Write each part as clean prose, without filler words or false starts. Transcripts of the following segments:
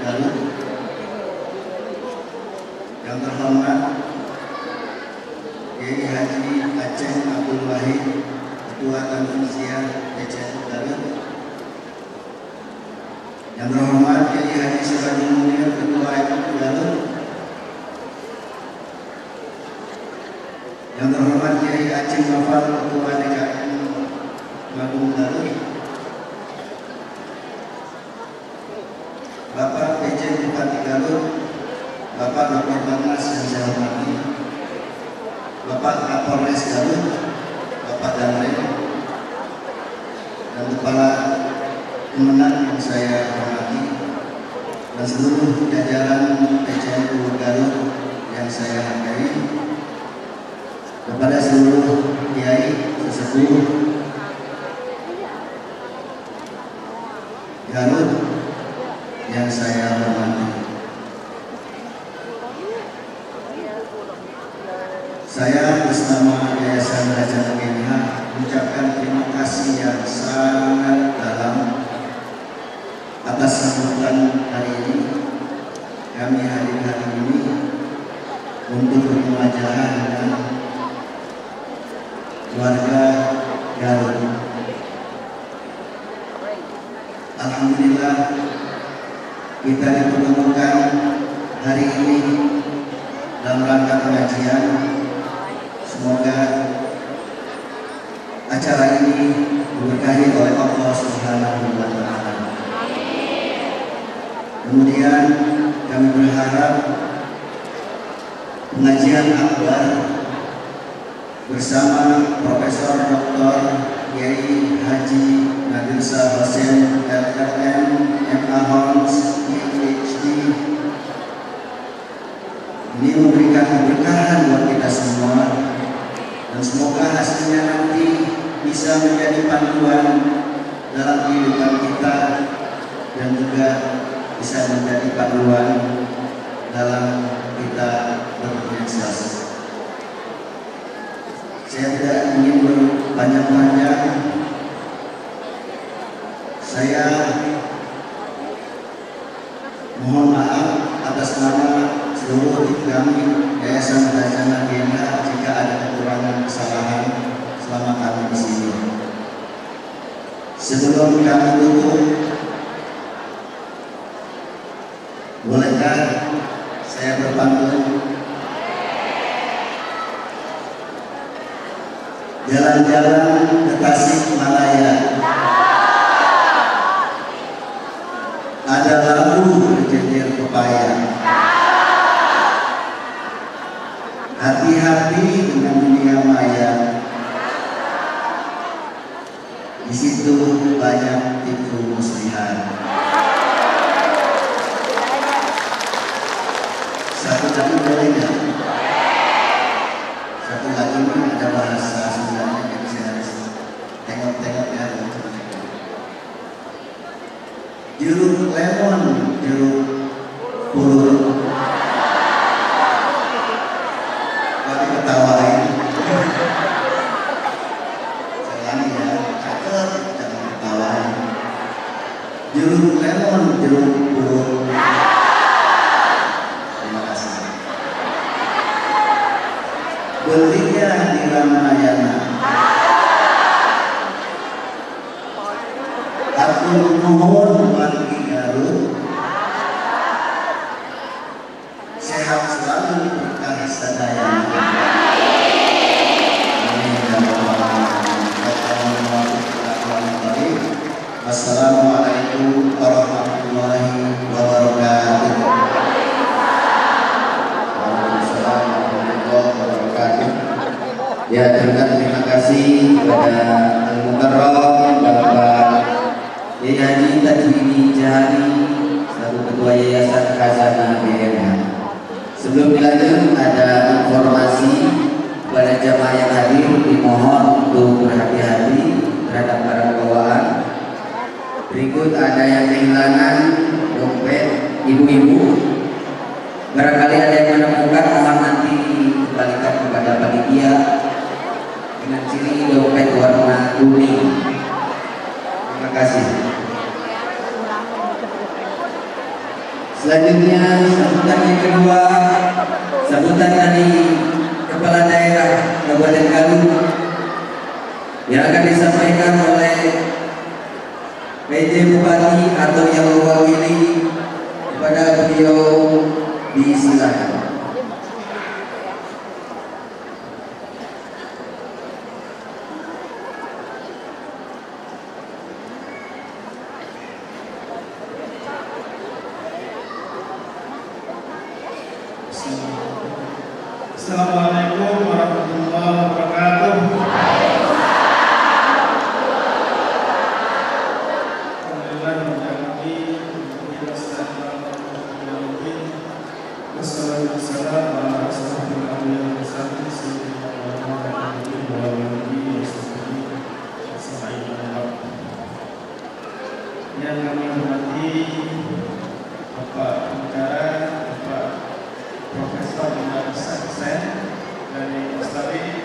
Garut, yang terhormat Kiai Haji Aceh Abdul Wahid, Ketua Tanzia PCNU Garut, yang terhormat Kiai Haji Sirajul Munir, Ketua MUI Garut, yang terhormat Kiai Aceh Nofal, Ketua DKM Magung Garut, Bapak PJ Bupati Garut, Bapak Dr. Barnas yang saya hormati, Bapak Kapolres Garut, Bapak Danrem, dan Kepala Kemenang yang saya hormati, dan seluruh jajaran PCNU Garut yang saya hargai, kepada seluruh kiai sesepuh Garut yang saya hormati. Saya bersama Yayasan Raja Nagenha mengucapkan terima kasih yang sangat dalam atas sambutan hari ini. Kami hadir hari ini untuk bermuajahah dengan keluarga Garut. Alhamdulillah kita dipertemukan hari ini dalam rangka pengajian. Semoga acara ini diberkahi oleh Allah Subhanahu wa Ta'ala. Kemudian kami berharap pengajian akbar bersama Profesor Dr. Kiai Haji Nadir Shah Hussein LLM MA Hons PhD ini memberikan keberkahan buat kita semua, dan semoga hasilnya nanti bisa menjadi panduan dalam kehidupan kita dan juga bisa menjadi panduan dalam kita berorganisasi. Saya tidak ingin berpanjang-panjang. Saya mohon maaf atas nama seluruh kami Yayasan Raja Nagenha jika ada kekurangan kesalahan selama kami di sini. Sebelum kami tutup, bolehkah saya berpantun? Jalan-jalan ke Tasikmalaya, ada labu berjejer pepaya. Hati-hati dengan dunia maya, di situ banyak tipu muslihat. Satu lagi boleh nggak? Satu lagi ini ada bahasa Sundanya, jadi saya harus tengok-tengok ya. Jeruk lemon, jeruk purut. Kalau ketawain, jangan ya, cakep, jangan ketawain. Jeruk lemon, jeruk purut. Terima kasih. Belinya di Ramayana. Aku mohon wargi Garut sehat selalu, berkah sadaya. Wassalamualaikum warahmatullahi wabarakatuh. Waalaikumsalam warahmatullahi wabarakatuh. Ya, terima kasih kepada Al-Mukarram Bapak Kiai Haji Tajwidi Jahari selaku Ketua Yayasan Khazanah BMH. Sebelum dilanjut, ada informasi kepada jamaah yang hadir, dimohon untuk berhati-hati terhadap barang bawaan. Berikut ada yang kehilangan dompet ibu-ibu. Barangkali ada yang menemukan, mohon nanti dikembalikan kepada panitia dengan ciri dompet warna kuning. Terima kasih. Selanjutnya sambutan yang kedua, sambutan dari Kepala Daerah Kabupaten Garut yang akan disampaikan oleh PJ Bupati atau yang mewakili. Kepada beliau disilakan. Assalamualaikum warahmatullahi wabarakatuh. Yang kami hormati Bapak Pembicara, Bapak Profesor Imam Saksen dari Australia,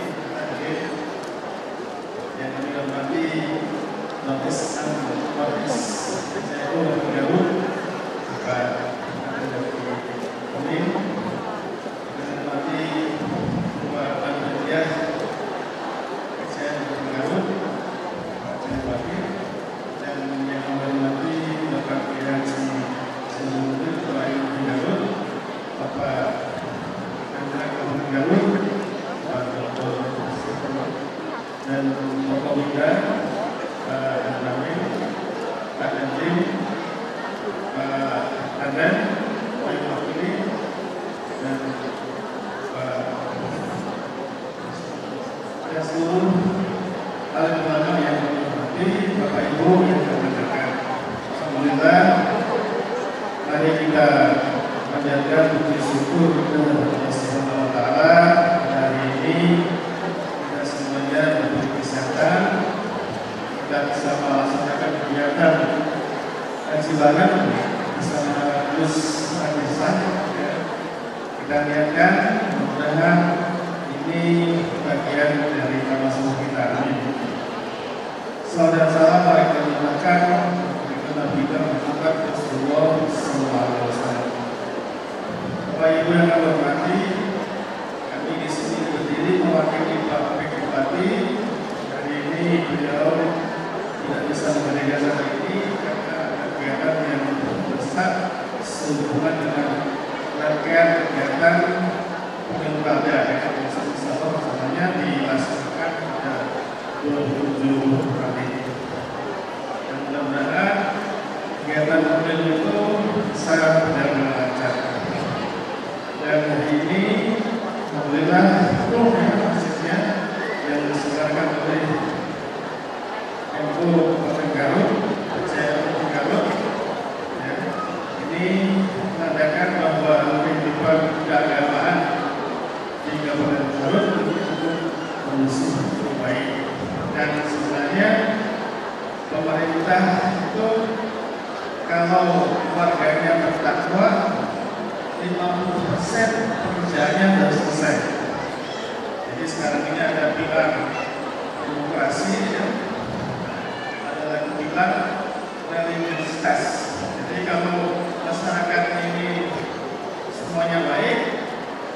yang kami hormati Notis Notis PCO Garut, Bapak Amin, yang hormati Bapak Andiah PCO Garut, Pak Cendrawati, dan yang hormati Bapak Wiransi Seluruh Pelayan Garut, Bapak Garut, Pak Dr. dan Bapak Wida, Pak Andramin, Pak Anjim, Pak Adan, Pak Wakili, dan Pak seluruh ulama yang menghormati, Bapak Ibu yang berbahagia. Alhamdulillah, mari kita menjaga puji syukur kepada Allah Subhanahu wa taala. Hari ini kita semuanya diberi kesehatan, kita bisa melaksanakan kegiatan kaji bareng bersama Gus Anisan. Kita lihatkan mudah-mudahan ini bagian dari sama-sama kita. Amin. Saudara-saudara, mari kita menggunakan Nabi Muhammad Rasulullah SAW. Bapak Ibu yang kami hormati, kami di sini berdiri mewakili Pak Bupati. Hari ini beliau tidak bisa menghadiri acara ini karena ada kegiatan yang besar sehubungan dengan rangkaian kegiatan pemilu kada yang namanya dilaksanakan pada 27 April. Dan mudah-mudahan kegiatan pemilu itu sangat berjalan lancar. Dan hari ini alhamdulillah masjidnya yang diselenggarakan oleh Menko Kabupaten Garut, saya Garut, ya, ini menandakan bahwa kehidupan keagamaan di Kabupaten Garut cukup kondusif, cukup baik. Dan sebenarnya pemerintah itu kalau warganya bertakwa 50% pekerjaannya sudah selesai. Jadi sekarang ini ada pilar demokrasi, ya. Ada lagi pilar religiositas. Jadi kalau masyarakat ini semuanya baik,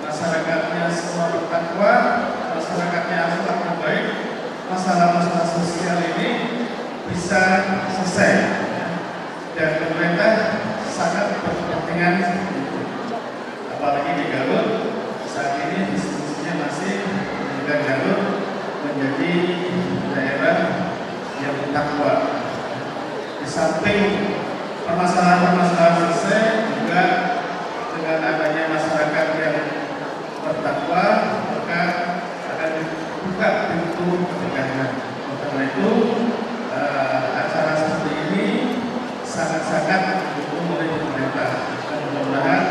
masyarakatnya semua bertakwa, masyarakatnya akhlaknya baik, masalah-masalah sosial ini bisa selesai. Dan pemerintah sangat berkepentingan, apalagi di Garut saat ini diskusinya masih menjaga Garut menjadi daerah yang bertakwa. Di samping permasalahan-permasalahan selesai, juga dengan adanya masyarakat yang bertakwa, maka akan dibuka pintu ketegangan. Karena itu acara seperti ini sangat-sangat didukung oleh pemerintah. Dan mudah-mudahan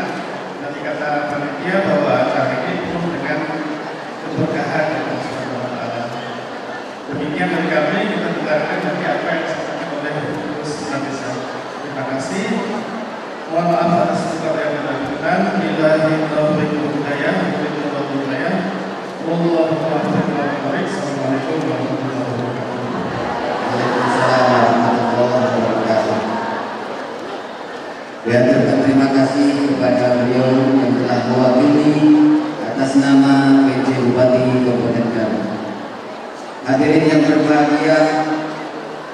nanti kata panitia bahwa acara ini penuh dengan keberkahan dari Allah Subhanahu wa taala. Demikian dari kami, kita dengarkan nanti apa yang disampaikan oleh Gus Anisan. Terima kasih. Mohon maaf atas segala yang berkenan. Billahi taufiq wal hidayah. Wallahu a'lam. Assalamualaikum warahmatullahi wabarakatuh. Waalaikumsalam warahmatullahi wabarakatuh. mengucapkan terima kasih kepada beliau yang telah mewakili atas nama PJ Bupati Kabupaten Garut. Hadirin yang berbahagia,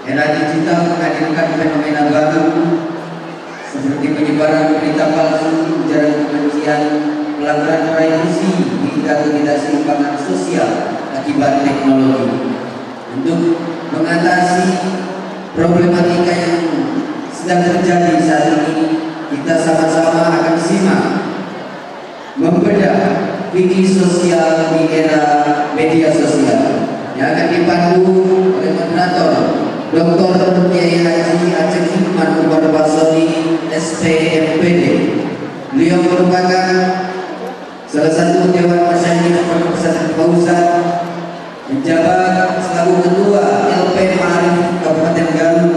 era digital menghadirkan fenomena baru seperti penyebaran berita palsu, ujaran kebencian, pelanggaran privasi hingga ketidakseimbangan sosial akibat teknologi. Untuk mengatasi problematika yang sedang terjadi saat ini, kita sama-sama akan simak membedah fikih sosial di era media sosial yang akan dipandu oleh moderator Dr. Kiai Haji Aceh Hikmat Umar Basoni SPMPD. Beliau merupakan salah satu Dewan Masyayikh Pondok Pesantren Fauzan, menjabat selaku Ketua LP Ma'arif Kabupaten Garut,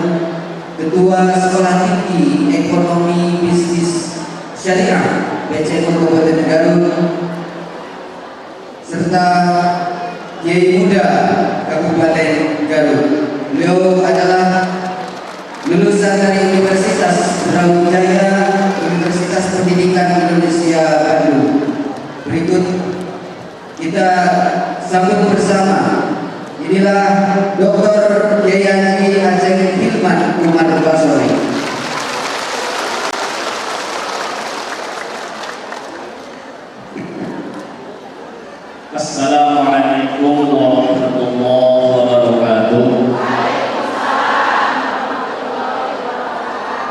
Ketua Sekolah Tinggi Ekonomi Bisnis Syariah PCMO Kabupaten Garut, serta Kiai Muda Kabupaten Garut. Beliau adalah lulusan dari Universitas Brawijaya, Universitas Pendidikan Indonesia Bandung. Berikut kita sambut bersama. Inilah Dr. Kiai Haji Aceh Hikmat Umar Basoni. Assalamualaikum warahmatullahi wabarakatuh.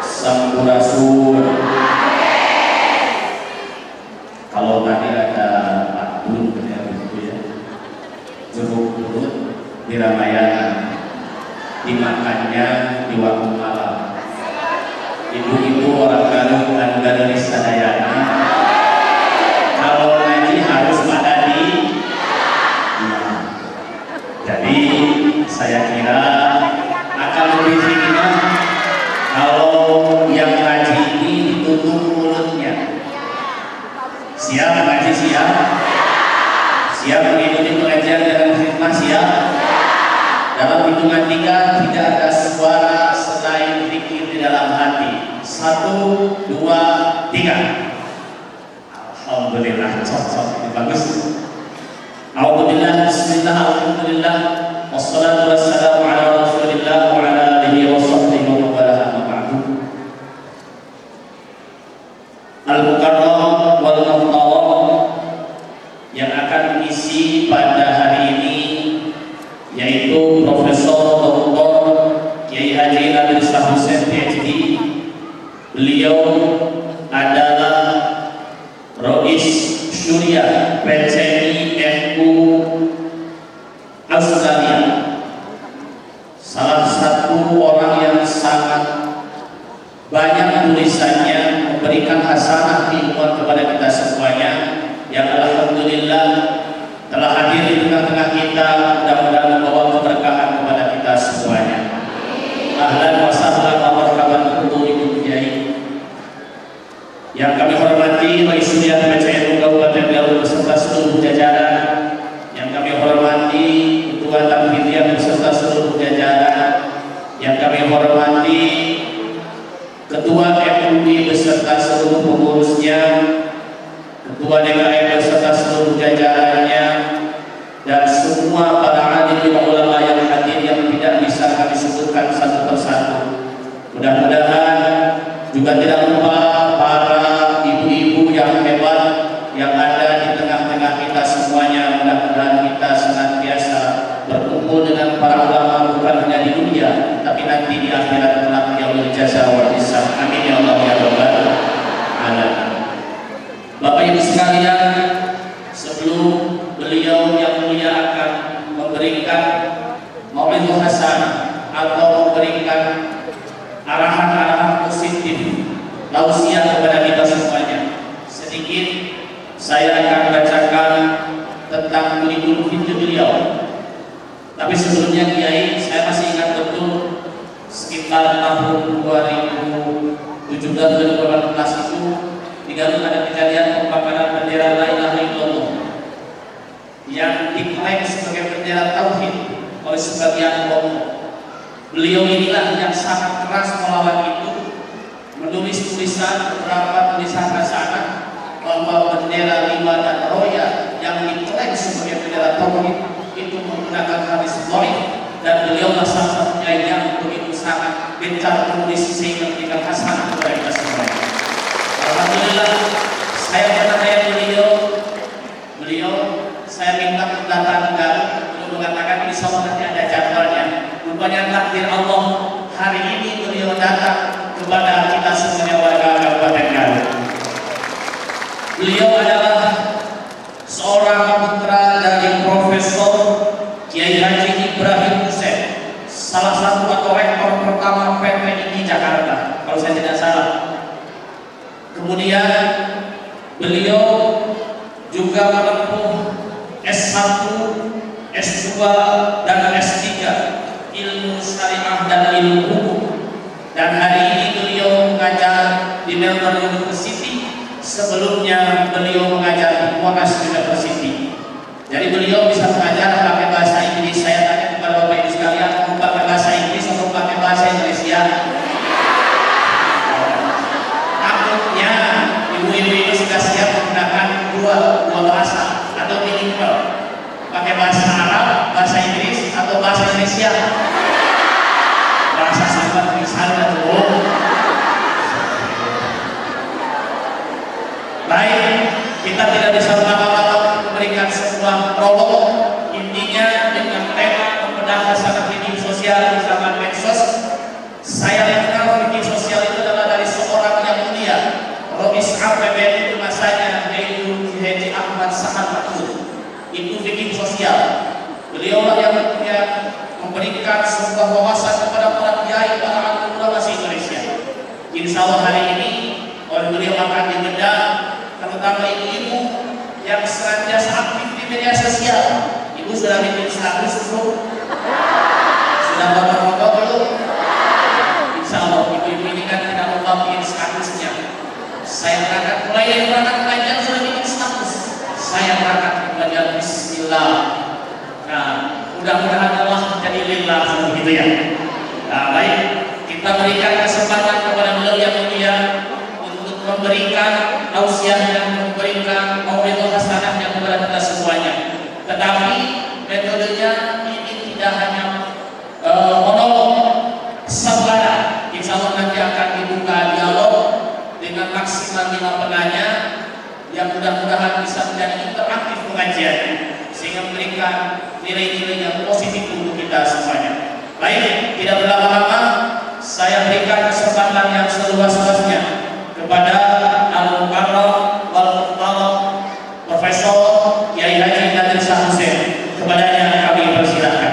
Sampurasun. Kalau tadi ada pantun ya begitu ya, jeruk purut di Ramayana, dimakannya di waktu malam. Ibu-ibu orang Garut dan Garuda Sadayana, kalau ngaji harus pada di jadi saya kira akan lebih ringan kalau yang ngaji ini ditutup mulutnya. Siap ngaji, siap? Siap mengikuti pengajian dengan khidmat, siap? Dalam hitungan 3 tidak ada suara selain zikir di dalam hati. 1, 2, 3. Alhamdulillah, cocok, ini bagus. Alhamdulillah, bismillah, alhamdulillah, wassalatu wassalamu ala rasulillah wa ala alihi wa sahbihi wa wala ba'du. Al-Mukarram wal Muhtaram yang akan mengisi pada hari ini yaitu Profesor Dr. Kiai Haji Nabil Shah Hussein PhD. Beliau adalah Rais Syuriah PCI FU Australia, salah satu orang yang sangat banyak tulisannya, memberikan hasanah keilmuan kepada kita semuanya, yang alhamdulillah telah hadir di tengah-tengah kita. Mudah-mudahan membawa keberkahan kepada kita semuanya. Ahlan wa sahlan wa marhaban bikum Kiai. Yang kami hormati Rais Syuriah PCI Kabupaten Garut beserta seluruh jajaran, yang kami hormati Ketua Tamfidiyah beserta seluruh jajaran, yang kami hormati Ketua MUI beserta seluruh pengurusnya, Ketua DKM beserta seluruh jajarannya, dan semua para alim ulama yang hadir yang tidak bisa kami sebutkan satu persatu. Mudah-mudahan juga tidak lupa para ibu-ibu yang hebat yang ada di tengah-tengah kita semuanya. Mudah-mudahan kita senantiasa berkumpul dengan para ulama bukan hanya di dunia, tapi nanti di akhirat kelak yaumul jazaa wal hisab. Amin ya Allah ya rabbal alamin. Bapak Ibu sekalian, sebelum beliau yang mulia akan memberikan mau'izah hasanah atau memberikan arahan-arahan positif tausiah kepada kita semuanya, sedikit saya akan bacakan tentang kurikulum hidup beliau. Tapi sebelumnya Kiai, saya masih ingat betul sekitar tahun 2017-2018 itu di Garut ada kejadian pembakaran bendera La ilaha illallah yang diklaim sebagai bendera tauhid oleh sebagian kelompok. Beliau inilah yang sangat keras melawan itu, menulis tulisan beberapa tulisan hasanah bahwa bendera 5 dan roya yang diklaim sebagai bendera tauhid itu menggunakan hadis dhaif, dan beliau salah satunya yang begitu sangat gencar menulis sehingga memberikan hasanah kepada kita semua. Alhamdulillah, saya pernah beliau saya minta pendataan Garut, beliau mengatakan insya Allah nanti ada jadwalnya. Rupanya takdir Allah, hari ini beliau datang kepada kita semuanya warga Kabupaten Garut. Beliau adalah seorang putra dari Profesor Kiai Haji Ibrahim Hussein, salah satu atau rektor pertama PTII Jakarta, kalau saya tidak salah. Kemudian beliau juga menempuh S1, S2, dan S3 ilmu syariah dan ilmu hukum. Dan hari ini beliau mengajar di Melbourne University. Sebelumnya beliau mengajar di Monash University. Jadi beliau bisa mengajar pakai bahasa Inggris. Saya tanya kepada Bapak Ibu sekalian, mau pakai bahasa Inggris atau pakai bahasa Indonesia? Takutnya ibu-ibu itu sudah siap menggunakan dua bahasa atau minimal pakai bahasa Arab, bahasa Inggris atau bahasa Indonesia. Bahasa sahabat misalnya tuh. Baik, kita tidak bisa lama-lama memberikan sebuah prolog. Intinya dengan tema membedah hasanah fikih sosial di zaman medsos. Saya mengenal fikih sosial itu adalah dari seorang yang mulia, Rois APBN itu masanya, yaitu Haji Ahmad Sahal Maksud. Itu fikih sosial. Beliau yang memberikan sebuah wawasan kepada para kiai, para alim ulama se-Indonesia. Insya Allah hari ini oleh beliau akan dibedah, terutama ibu-ibu yang senantiasa aktif di media sosial. Ibu sudah bikin status belum? Sudah foto-foto belum? Insya Allah ibu-ibu ini kan tidak lupa bikin statusnya. Saya berangkat mulai belajar sudah bikin status. Saya berangkat belajar Bismillah. Nah, mudah-mudahan Allah jadi lillah begitu ya. Nah, baik, kita berikan kesempatan kepada beliau yang mulia untuk memberikan tausiahnya, memberikan mau'izah hasanahnya kepada kita semuanya. Tetapi metodenya ini tidak hanya monolog sabara. Insya Allah nanti akan dibuka dialog dengan maksimal 5 penanya yang mudah-mudahan bisa menjadi interaktif pengajiannya sehingga memberikan nilai-nilai yang positif untuk kita semuanya. Baik, tidak berlama-lama, saya berikan kesempatan yang seluas-luasnya kepada Al-Mukarram wal-Muhtaram Profesor Kiai Haji Nadir Shah Hussein. Kepadanya kami persilahkan.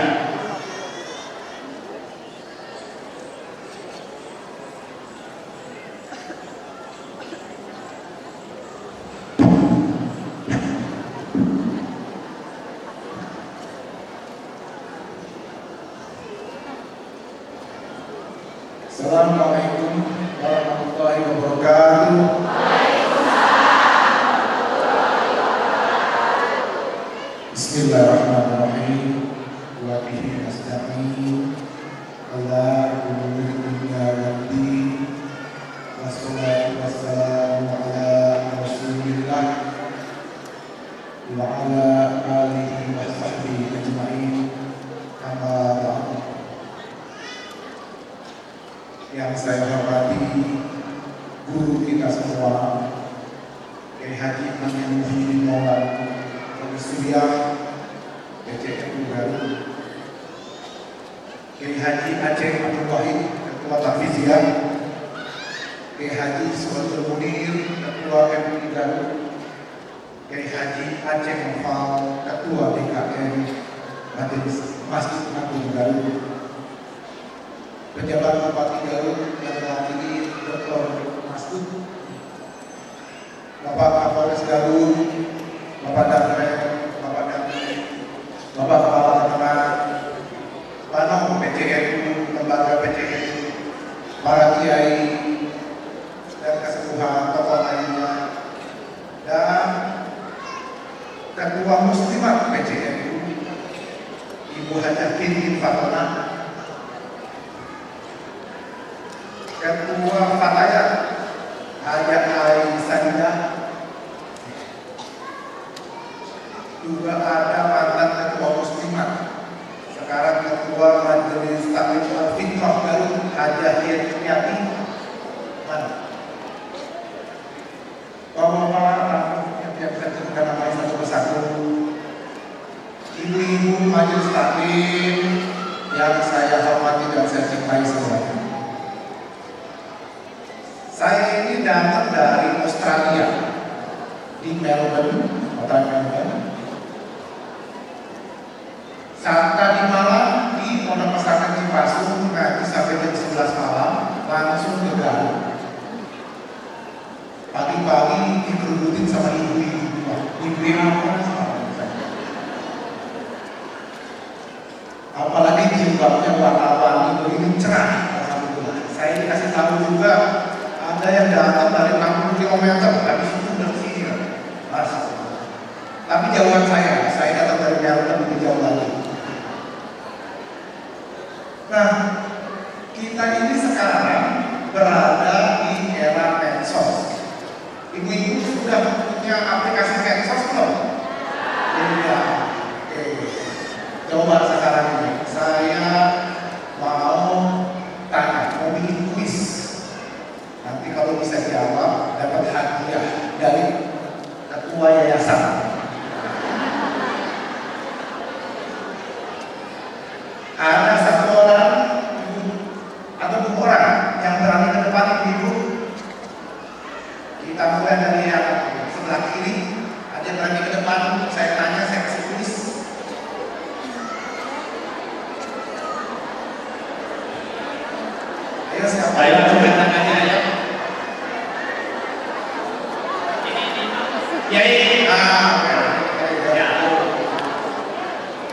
Assalamualaikum warahmatullahi wabarakatuh. Bismillahirrahmanirrahim. Wa bihi nasta'in. Ala umuri dunya waddin. Wassalatu wassalamu ala Rasulillah wa ala alihi wa sahbihi ajma'in. Amma ba'du. Yang saya hormati guru kita semua, Kiai Haji Amin Muhyiddin Maulana Suriah PCNU Garut, Kiai Haji Aceh Abdul Wahid Ketua Tahfiziah, Kiai Haji Suratul Munir Ketua MUI Garut, Kiai Haji Aceh Mufal Ketua DKM Majelis Masjid Agung Garut, pejabat Bupati Garut yang mewakili Dr. Masud, Bapak Kapolres Garut, Bapak Danrem, Bapak Danrem, Bapak Kepala Tengah, Panom PCNU, lembaga PCNU, para kiai dan kesepuhan tokoh lainnya, dan Ketua Muslimat PCNU, Ibu Hajah Kintin Fatona, Ketua Fatayat saya. Juga ada mantan ketua muslimat, sekarang ketua majelis taklim al-fitrah Garut, Hajah Yati. Bapak-bapak yang bisa disebutkan namanya satu persatu. Ibu-ibu majelis taklim yang saya hormati dan saya cintai semuanya. Saya ini datang dari Australia, di Melbourne, kota Melbourne. Saat tadi malam di Pondok Pesantren Cipasung ngaji sampai jam 11 malam, langsung ke Garut. Pagi-pagi dikerubutin sama ibu-ibu, ibu-ibu apalagi jilbabnya warna-warni begini cerah. Alhamdulillah. Saya dikasih tahu juga ada yang datang dari 60 km, habis itu udah sini kan. Tapi jauhan saya datang dari Melbourne lebih jauh lagi. Nah, kita ini sekarang berada di era medsos. Ibu-ibu sudah punya aplikasi medsos belum? Ya. Oke. Coba sekarang ini saya mau tanya, mau bikin kuis. Nanti kalau bisa jawab dapat hadiah dari ketua yayasan. Ada satu orang atau 2 orang yang berani ke depan ibu. Kita mulai dari yang sebelah kiri. Ada yang berani ke depan. Saya tanya, saya kasih tulis. Ayo siapa? Ayo angkat tangannya ayo. Ya ini. Ya.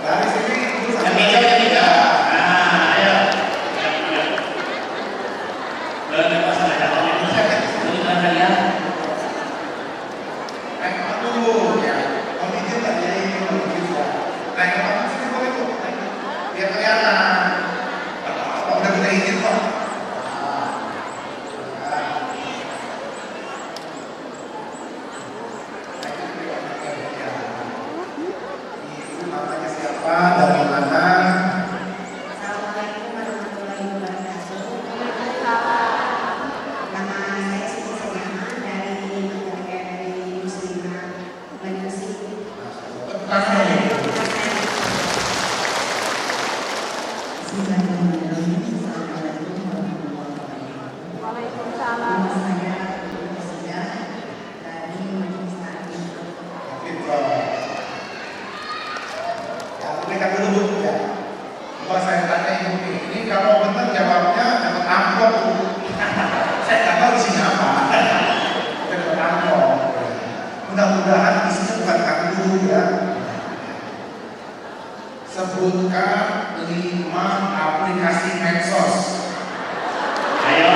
Dari sini itu Yang hijau, yang hijau. Nah, ayo. Jangan masalah jatuhnya. Ini kan hadiah. Aduh, ya. Om izin tak jadi ini bisa. Naik ke mana sih kok itu? Biar kelihatan. Apa udah kita izin kok? Ibu namanya siapa? Dari mana? Assalamualaikum warahmatullahi wabarakatuh. Nama saya Siti Seyama dari Muslimah Bandung. Bismillahirrahmanirrahim. Assalamualaikum warahmatullahi wabarakatuh. Waalaikumsalam. Nama saya Ibu Sida dari Majelis Taklim. Ya, berikan dulu Bu. Ya. Coba saya tanya ini kalau benar jawabnya dapat amplop Bu. Saya nggak tahu isinya apa. Dapat amplop. Mudah-mudahan isinya bukan kartu ya. Sebutkan 5 aplikasi medsos. Ayo.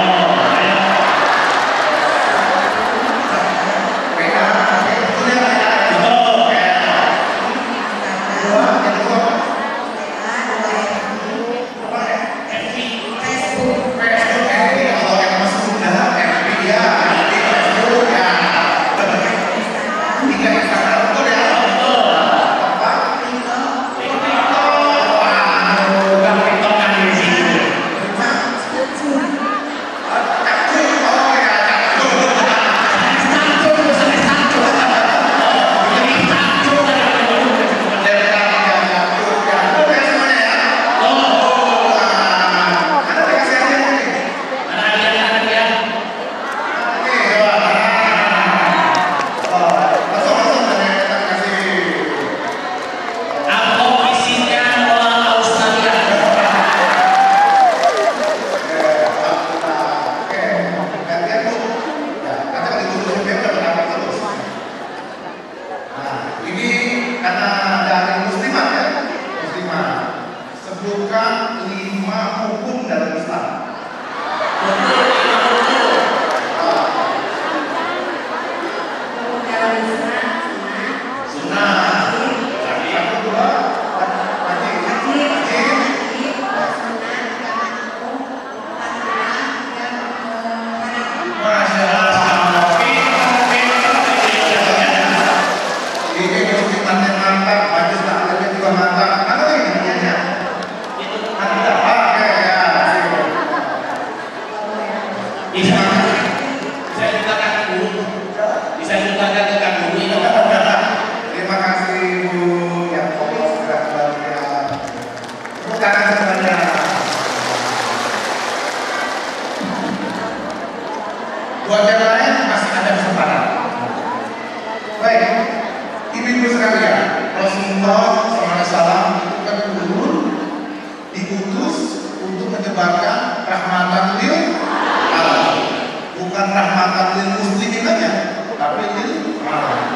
Beda, betul ya? Betul. Dua, yang kedua. WA, 2 FB. Facebook. Facebook, FB, kalau yang masuk sudah FB ya, FB, Facebook ya. 3 Instagram betul ya? Apa? TikTok. Bukan TikTok kan di sini. daripada ke Kang Dwi. Terima kasih Bu yang fokus gerak bagian. Tepuk tangan semuanya. Buat yang lain masih ada kesempatan. Baik, ibu-ibu sekalian, Rasulullah SAW itu kan turun diutus untuk menyebarkan rahmatan lil alamin. Bukan rahmatan lil muslimin aja, tapi lil alamin.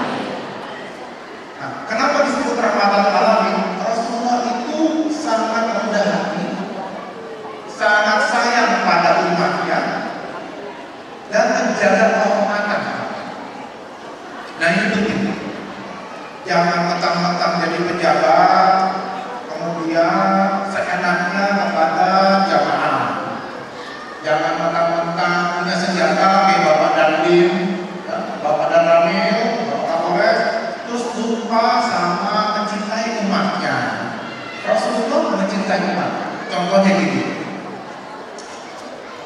Nah, kenapa disebut rahmatan alamin? Rasulullah itu sangat rendah hati, sangat sayang pada umatnya, dan menjaga kehormatan. Nah ini penting. Jangan mentang-mentang jadi pejabat, kemudian seenaknya kepada jamaah. Jangan mentang-mentang punya senjata kayak Bapak Dandim, ya, Bapak Danramil, Bapak Kapolres, terus lupa sama mencintai umatnya. Rasulullah mencintai umat. Contohnya gini.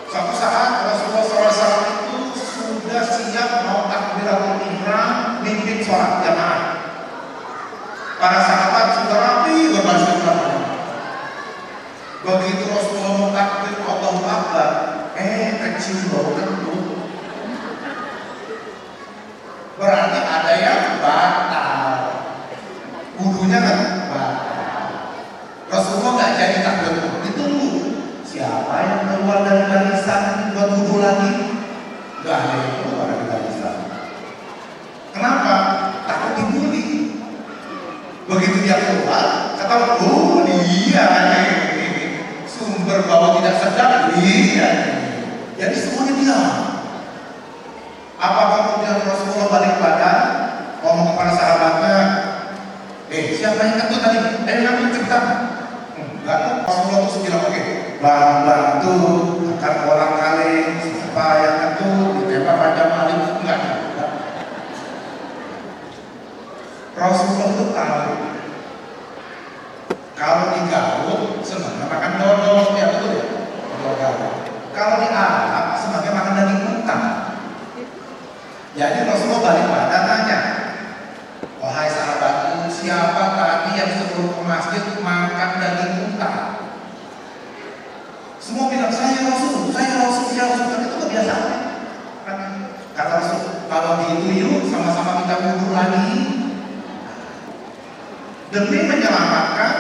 Suatu saat Rasulullah SAW itu sudah siap mau takbiratul ihram mimpin sholat jamaah. Para sahabat sudah rapi berbaju ihram. Begitu Rasulullah mau takbir Allahu Akbar, kecil bau kentut. Berarti ada yang batal. Wudunya kan batal. Rasulullah nggak jadi takbir, ditunggu. Siapa yang keluar dari barisan buat wudu lagi? Gak ada yang keluar dari barisan. Kenapa? Takut dibully. Begitu dia keluar, kata oh dia sumber bau tidak sedap dia. Jadi semuanya diam. Apa kemudian Rasulullah balik badan ngomong kepada sahabatnya, siapa yang kentut tadi? Ayo ngambil cerita. Enggak, Rasulullah terus bilang oke. Bantu akan orang kali supaya itu ditembak pada maling enggak. Rasulullah itu tahu kalau digaruk senangnya makan dodol, ya betul ya. Kalau diarak senangnya makan daging mentah. Jadi Rasulullah balik pada tanya, wahai sahabatku, siapa tadi yang sebelum ke masjid makan daging mentah? Semua bilang saya Rasul, kan itu kebiasaan. Kan kata Rasul, kalau gitu yuk sama-sama kita wudu lagi. Demi menyelamatkan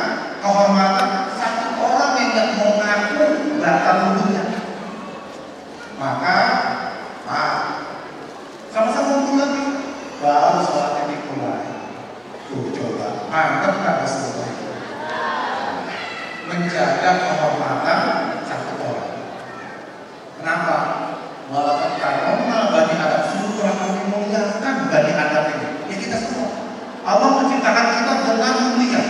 kehormatan satu orang yang nggak mau ngaku batal wudunya. Maka, sama-sama wudu lagi. Baru sholatnya dimulai. Tuh coba, mantap nggak Rasulullah? Menjaga kehormatan satu orang. Kenapa? Walaupun karena Bani Adam suruh orang memuliakan Bani Adam ini. Ya kita semua. Allah menciptakan kita dengan mulia.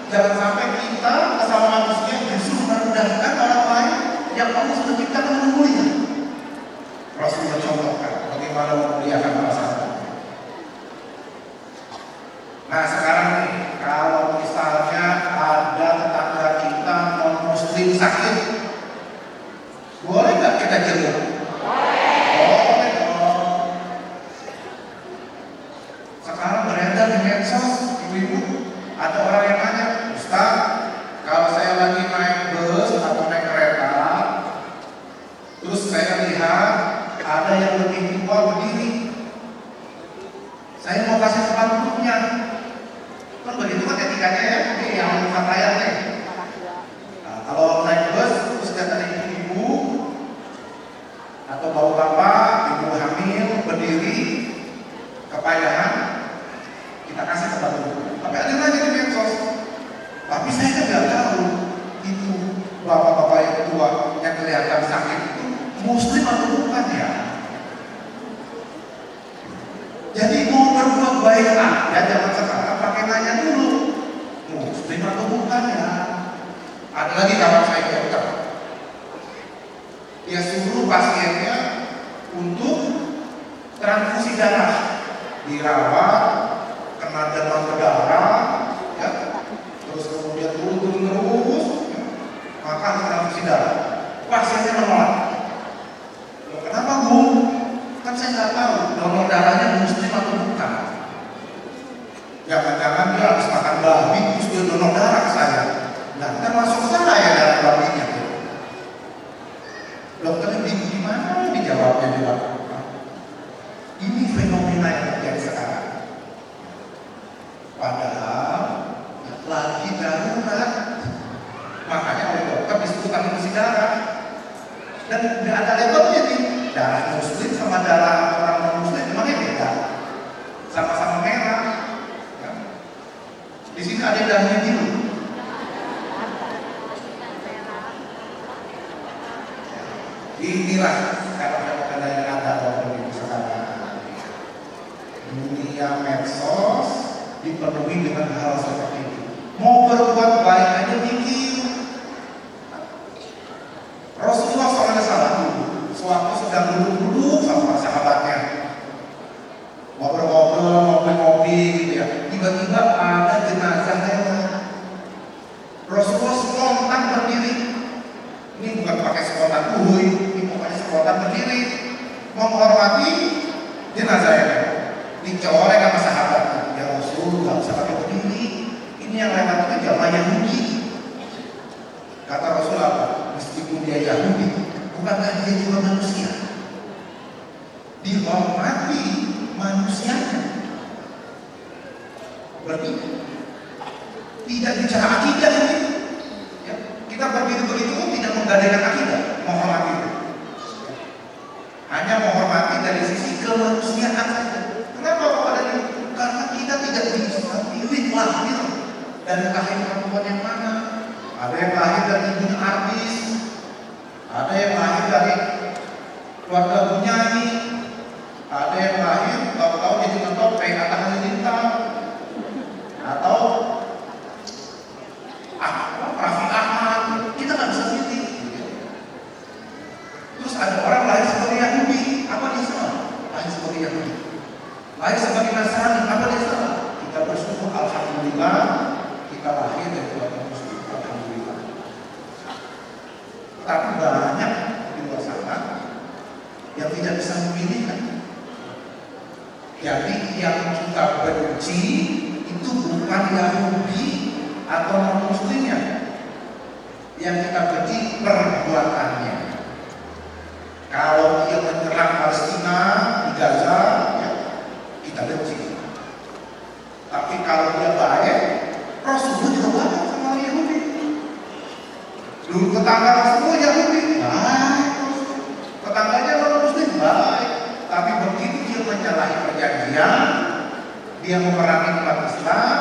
Jangan sampai kita sesama manusia justru merendahkan orang lain yang Allah sudah ciptakan dengan mulia. Rasulullah contohkan bagaimana memuliakan para sahabat. Nah sekarang nih, kalau misalnya ada tetangga kita non-muslim sakit, boleh nggak kita jenguk? Boleh dong. Sekarang beredar di medsos, ibu-ibu, ada orang yang nanya, Ustaz, kalau saya lagi naik bus atau naik kereta, terus saya lihat ada yang lebih tua berdiri, saya mau kasih sepatunya. Kan begitu kan etikanya ya, ini yang bukan layar nih. Nah, kalau naik bus terus ada ibu-ibu atau bapak-bapak, ibu hamil berdiri kepayahan, kita kasih sepatu. Tapi ada lagi di medsos. Tapi saya kan nggak tahu itu bapak-bapak yang tua yang kelihatan sakit itu muslim atau bukan ya. Jadi mau berbuat baik ya jangan sekarang pakai nanya dulu muslim atau bukan ya. Ada lagi kawan saya dokter, dia suruh pasiennya untuk transfusi darah, dirawat, kena demam berdarah, ya, terus kemudian turun terus, ya, maka transfusi darah. Pasiennya menolak. Kenapa Bu? Kan saya nggak tahu donor darahnya muslim atau bukan. Jangan-jangan dia habis makan babi terus dia donor darah ke saya. Nah, termasuk saya darah babinya. Dokternya bingung gimana dijawabnya juga. Ini fenomena yang terjadi sekarang. Padahal lagi darurat. Makanya oleh dokter disebut transfusi darah. Dan nggak ada levelnya nih. Darah muslim sama darah orang non muslim memangnya beda. Sama-sama merah. Ya. Di sini ada darahnya biru. Inilah karena yang ada dalam sekarang. Dunia medsos dipenuhi dengan hal seperti itu. Mau berbuat baik aja mikir. Rasulullah SAW sewaktu sedang duduk-duduk sama sahabatnya, ngobrol-ngobrol, ngopi-ngopi gitu ya. Tiba-tiba ada jenazah lewat. Rasulullah spontan berdiri. Ini bukan pakai spontan uhui, ini pokoknya spontan berdiri menghormati jenazah yang lewat. Dicoreng sama sahabatnya. Ya Rasul, nggak usah pakai berdiri. Ini yang lewat itu jamaah Yahudi. Kata Rasul apa? Meskipun dia Yahudi, bukankah dia juga manusia? Dihormati manusianya. Berarti tidak bicara akidah ini. Ya, kita berdiri begitu tidak menggadaikan akidah, menghormati. Hanya menghormati dari sisi kemanusiaan saja. Kenapa kok ada ini? Karena kita tidak bisa pilih lahir dari rahim perempuan yang mana. Ada yang lahir dari ibunya artis, ada yang lahir dari keluarga penyanyi, ada yang lahir tahu-tahu jadi ngetop kayak Atta Halilintar, atau Raffi Ahmad. Kita nggak bisa pilih. Terus ada orang lahir sebagai Yahudi, apa dia salah? Lahir sebagai Yahudi. Lahir sebagai Nasrani, apa dia salah? Kita bersyukur, alhamdulillah, kita lahir dari keluarga Muslim, alhamdulillah. Tapi banyak di luar sana yang tidak bisa memilih kan. Jadi yang kita benci itu bukan Yahudi atau non-Muslimnya. Yang kita benci perbuatannya. Kalau dia menyerang Palestina di Gaza, ya, kita benci. Tapi kalau dia baik, Rasulullah juga baik sama orang Yahudi. Dulu tetangga Rasulullah Yahudi, baik. Tetangganya non Muslim, baik. Tapi begitu dia menyalahi perjanjian, dia memerangi umat Islam,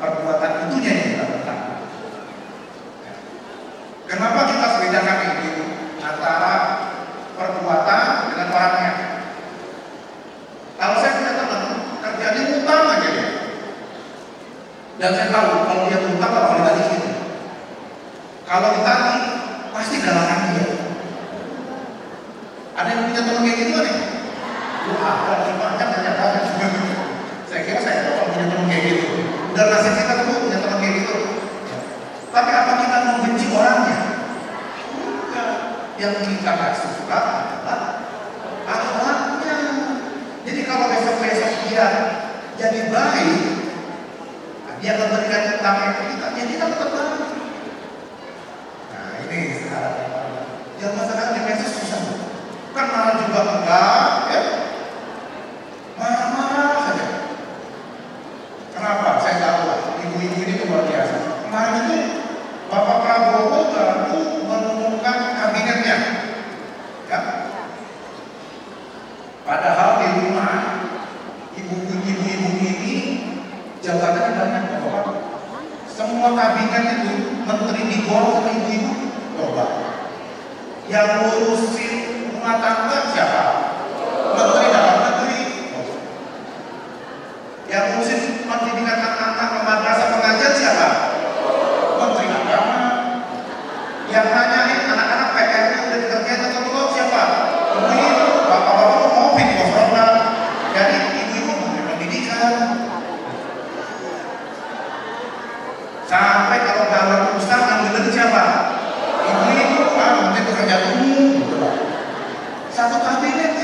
perbuatan itunya yang kita tentang. Kenapa kita bedakan ini antara perbuatan dengan orangnya? Kalau saya punya teman, kerjanya ngutang aja ya. Dan saya tahu kalau dia ngutang kalau dibalikin. Kalau ditagih, pasti galangan dia. Ada yang punya teman kayak gitu nih? Ada banyak ternyata. Saya kira saya tahu punya teman kayak gitu. Udah nasib kita tuh punya teman kayak gitu. Tapi apa kita membenci orangnya? Enggak. Yang kita nggak suka adalah akhlaknya. Jadi kalau besok-besok dia jadi baik, dia akan berikan utang kita, ya kita tetap baik. Nah ini sekarang yang masalah di medsos susah. Kan malah juga enggak, ya marah-marah saja. Kenapa? Saya tahu lah, ibu-ibu ini luar biasa. Kemarin itu Bapak Prabowo baru mengumumkan kabinetnya, ya. Padahal di rumah ibu-ibu ini jabatannya banyak Bapak. Semua kabinet itu menteri digorong sama ibu-ibu. Coba, yang ngurusin rumah tangga siapa? Menteri dalam negeri. Yang ngurusin pendidikan anak-anak madrasah pengajar siapa? Menteri agama. Yang nanyain anak-anak PR-nya udah dikerjain atau belum siapa? Ibu-ibu. Bapak-bapak mau di corona. Jadi ibu-ibu menteri pendidikan. Sampai kalau dalam usaha yang bener siapa? Ibu-ibu, menteri pekerjaan umum. Satu kabinet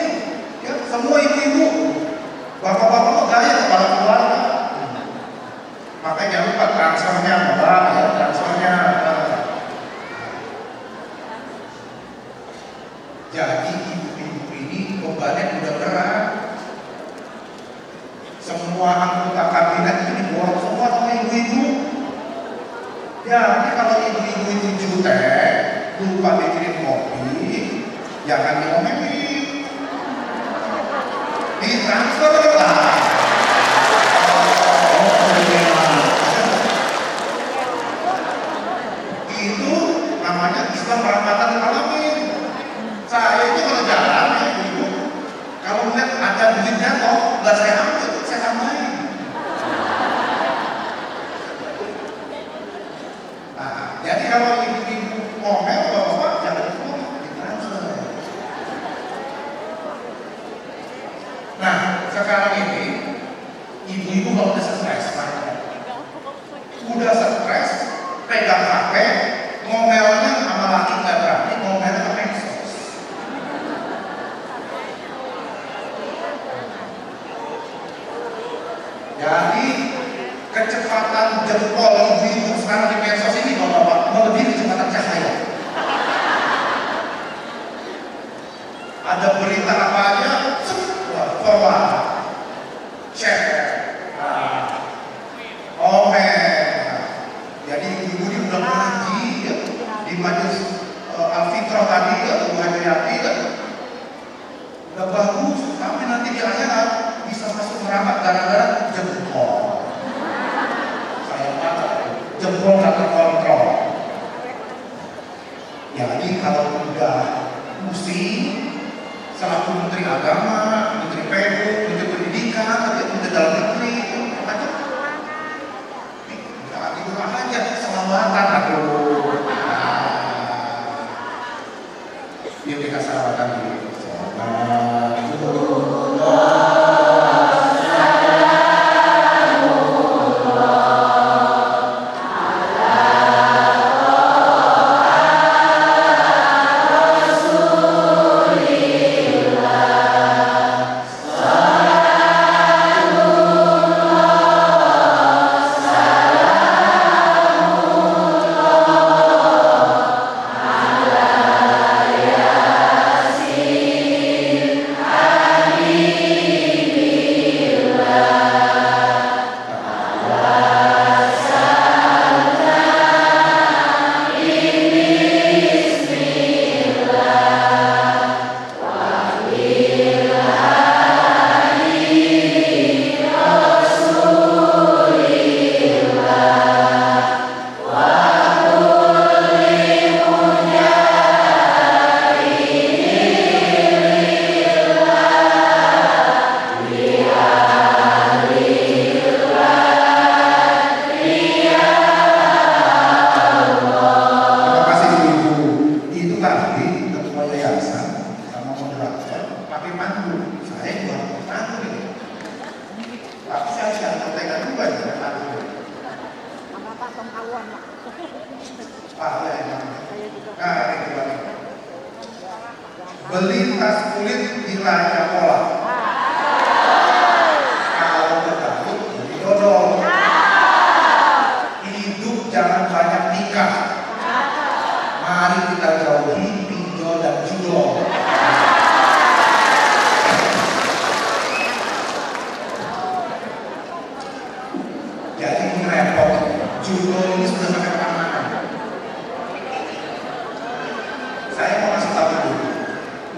ibu itu jutek, lupa bikin kopi, jangan diomelin, ditransfer lah. Itu namanya Islam rahmatan lil alamin. Saya itu kalau jalan ya ibu, kalau melihat ada duitnya kok nggak saya ambil, saya tambahin. Nah, jadi kalau ibu-ibu ngomel bapak jangan ngomel, ditransfer. Nah, sekarang ini ibu-ibu kalau udah stres, udah stres, pegang HP, ngomelnya sama laki nggak berani, ngomelnya sama medsos. Jadi kecepatan jempol ibu-ibu sekarang di medsos ini bapak-bapak melebihi kecepatan cahaya. Ada berita apa aja, forward, share, jadi ibu ini udah mengaji ya, di majelis Al-Fitrah tadi ya, Bu Hajayati ya, udah bagus, tapi nanti di akhirat bisa masuk neraka gara-gara jempol. Saya kata jempol nggak terkontrol. Jadi kalau udah pusing selaku Menteri Agama, Menteri PU, Menteri Pendidikan, Menteri Dalam Negeri, aja itu aja selawatan aduh. Yuk kita selawatan dulu. Beli tas kulit di Raja Pola. Kalau bergabung beli dodol. Hidup jangan banyak nikah. Mari kita jauhi pinjol dan judo. Jadi ini repot. Judo ini sudah sampai mana? Saya mau kasih tahu dulu.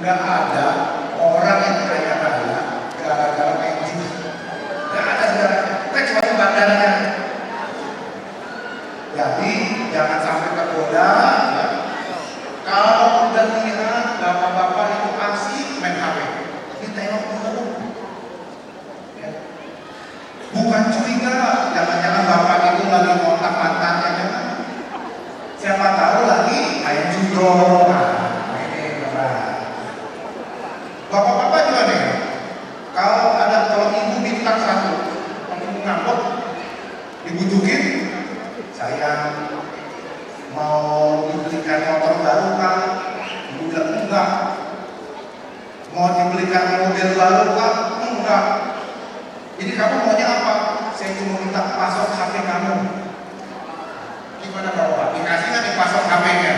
Nggak ada orang yang kaya raya gara-gara main judi. Nggak ada sebenarnya, kecuali bandaranya. Jadi jangan sampai tergoda. Ya. Kalau udah lihat bapak-bapak itu asik main HP, ditengok dulu. Ya. Bukan curiga, jangan-jangan bapak itu lagi kontak mantannya, jangan. Siapa tahu lagi main judo. Bapak-bapak juga nih, kalau ibu bintang satu, ibu ngambek, dibujukin, sayang mau dibelikan motor baru kan? Ibu bilang enggak. Mau dibelikan mobil baru kan? Enggak. Jadi kamu maunya apa? Saya cuma minta password HP kamu. Gimana bapak? Dikasih nggak nih password HP-nya?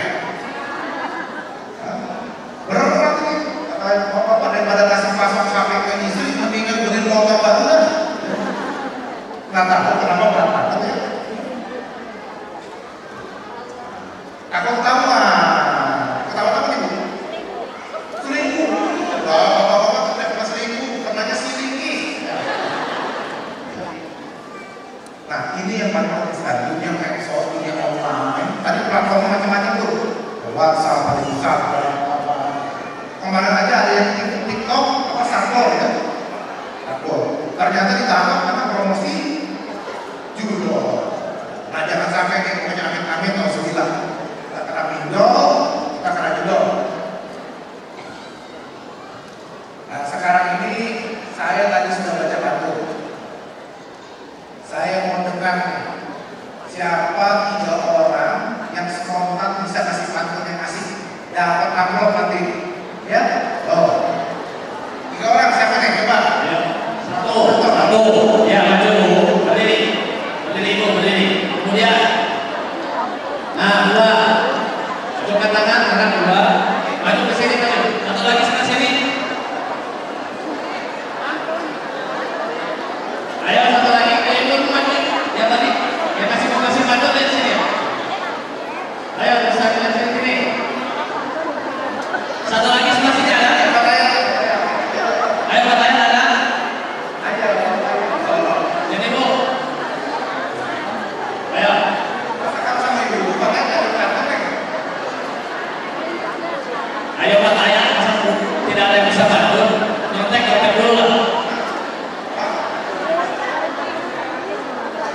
Berat nih. Bapak daripada kasih password HP ke istri, mendingan beli motor baru lah. Nggak tahu kenapa berat banget ya. yang paling konsisten, dunia medsos, dunia online. Tadi platform macam-macam tuh, WhatsApp paling besar, apa. Kemarin aja ada yang TikTok apa Sarkol ya, Sarkol. Ternyata ditangkap karena promosi judul. Nah jangan sampai kayak pokoknya amin-amin nauzubillah. Kita kena pinjol, kita kena judul. Nah sekarang ini saya tadi sudah baca batu. Saya mau dengar siapa 3 orang yang spontan bisa kasih pantun yang asik, dapat amplop nanti, ya? Oh, 3 orang siapa nih? Coba. Ya. Satu. Ya, maju. Berdiri. Berdiri, Ibu, berdiri. Kemudian. Nah, 2. Ajukan tangan, tangan 2. Maju ke sini, maju. Satu lagi sana sini. Ayo satu lagi. Ayo Ibu maju. Yang tadi. Yang mau kasih pantun dari sini. Ayo, bisa lihat sini. Satu lagi sebelah sini ada. Ayo katanya ada. Jadi Bu. Ayo. Ayo Pak Ayah, tidak ada yang bisa bantu. Nyontek dulu lah.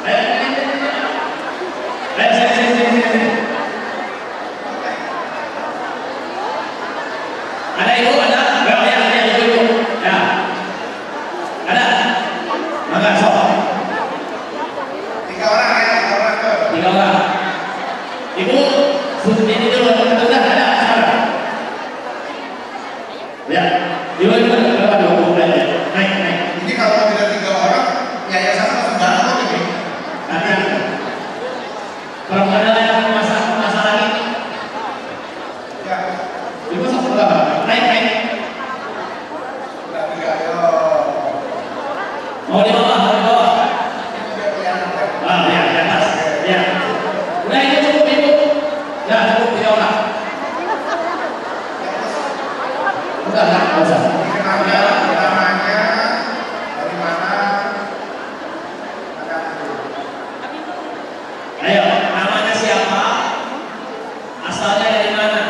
Ayo, sini. Ada Ibu, ada? Ya, Ibu. Ya. Ada? Maka sok. 3 orang ya, 3 orang tuh. 3 orang. Ibu, ini dulu, sudah ada sekarang. Ya, Ibu, naik. Jadi kalau tidak 3 orang, yayasan langsung bantu ini. Nanti. Kalau ada yang masalah ini, Ya, Ibu sok berapa? Naik. udah 3 ayo. Mau di bawah. Biar kelihatan. Ah, ya, di atas. Ya. Udah ini cukup Ibu. Ya, cukup 3 orang. Udah, enggak usah. Namanya, dari mana? Ada. Ayo, namanya siapa? Asalnya dari mana?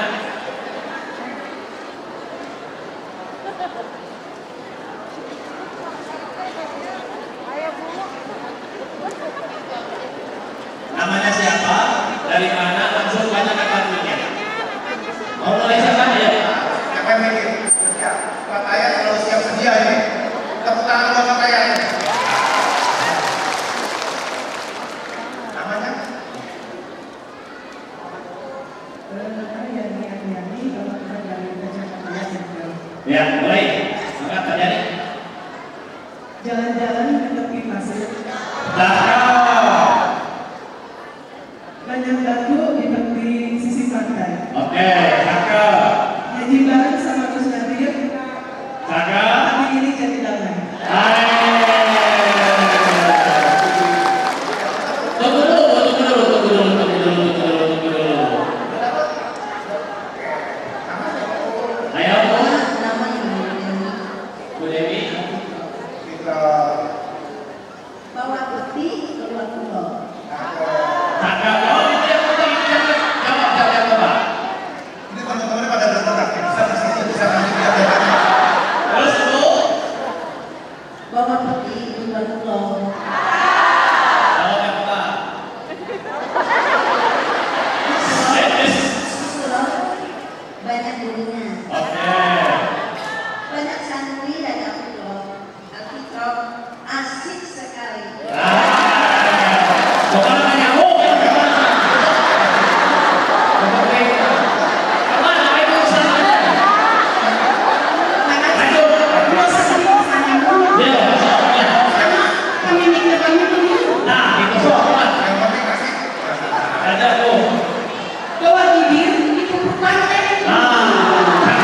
Namanya siapa? Dari mana? Langsung banyak pantunnya. Mau mulai siapa? Ya. Siapa yang mikir? Ya, Pak Ayah selalu siap sedia ini. Tepuk tangan buat Pak Ayah ini. Namanya? Ya, mulai. Maka terjadi. Jalan-jalan ke tepi pasir, Cakep. banyak batu di tepi sisi pantai. Oke, cakep. Haji bareng sama Gus Nadir, Cakep. tapi ini jadi damai. Hai. Tunggu dulu. Ayo, Bu. Nama Ibu Bu Dewi. Kita bawa peti keluar pulau. Cakep. Oh, itu yang penting. Jawab. ini teman-temannya pada bergerak. Bisa di sini, bisa nanti dia bergerak. Terus, Bu. Bawa peti keluar pulau. Jawab yang apa? Pulau banyak bulunya. Oke. Banyak santri dan alkitab asik sekali. Bukan namanya nyamuk. Kemana? Itu urusan Anda. Ayo. Dia masuknya. Nah, itu soal. Yang penting kasih. Ada Bu. Bawa bibir itu pantai. Nah,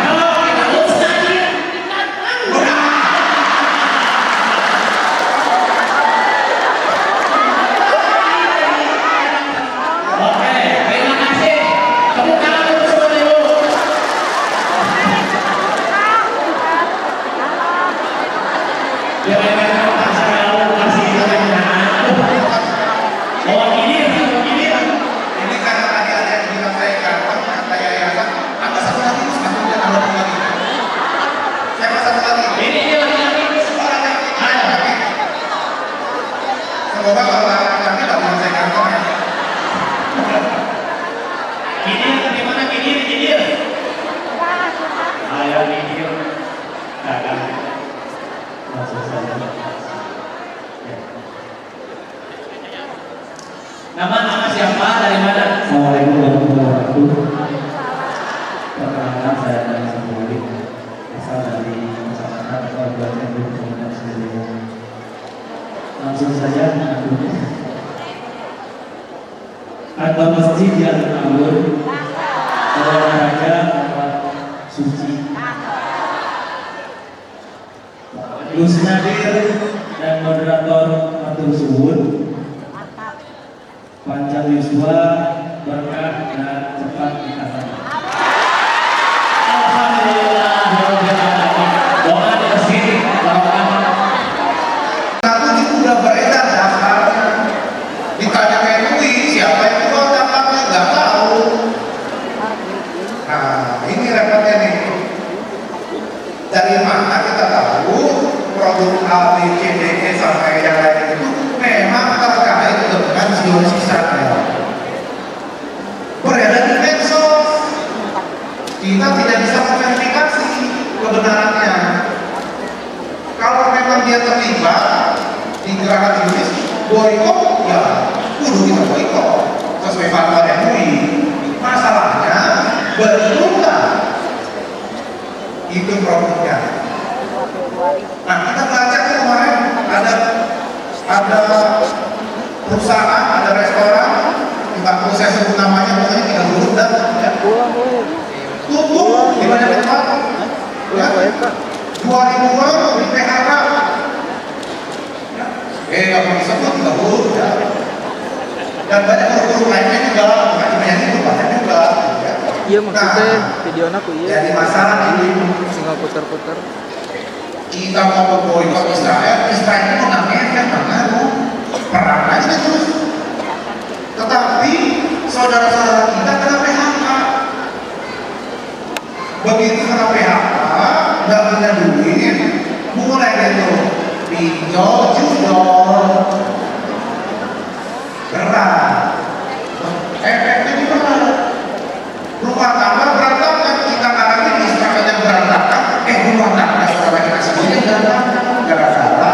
Coba kalau laki-laki tak bisa saya kantong ya. Kidir bagaimana kidir? Ayo kidir. Kakak. Maksud saya. Ya. Nama siapa? Dari mana? Assalamualaikum warahmatullahi wabarakatuh. Perkenalkan saya Dani Samueli, asal dari masyarakat Kabupaten Bogor sendiri. Langsung saja ada masjid yang anggun, olahraga tempat suci. Gus Nadir dan moderator matur suwun. Panjang yuswa, berkah dan cepat nikah. Alhamdulillah. Doa di sini. Satu itu udah beredar daftarnya. Ditanya ke MUI, siapa yang keluar daftarnya? Nggak tahu. Nah, ini repotnya nih. Dari mana kita tahu produk A, B, C, D, E sampai yang lain itu memang terkait dengan geosisa. Beredar di medsos. Kita tidak bisa memverifikasi kebenarannya. Kalau memang dia terlibat di gerakan Zionis, boykot ya kudu kita boykot sesuai fatwa MUI. Masalahnya betul nggak itu produknya? Nah, kita baca kemarin ada perusahaan, ada restoran, nggak perlu saya sebut namanya, pokoknya tinggal dulu dan ya, tutup di banyak tempat. Ya, 2000-an di PHK. Nggak perlu disebut, nggak perlu ya. Dan banyak guru-guru lainnya juga, bukan cuma yang itu, banyak juga. Ya. Iya maksudnya video aku iya. Jadi masalah ini Singa putar-putar. kita mau boykot Israel itu nggak ngefek banget, perang aja terus. Tetapi saudara-saudara kita kena PHK. Begitu kena PHK, nggak punya duit, mulai gitu pinjol, judol, berat. Efeknya di mana? Rumah tangga berantakan, kita ngalamin Israelnya berantakan, rumah tangga saudara kita sendiri berantakan. Gara-gara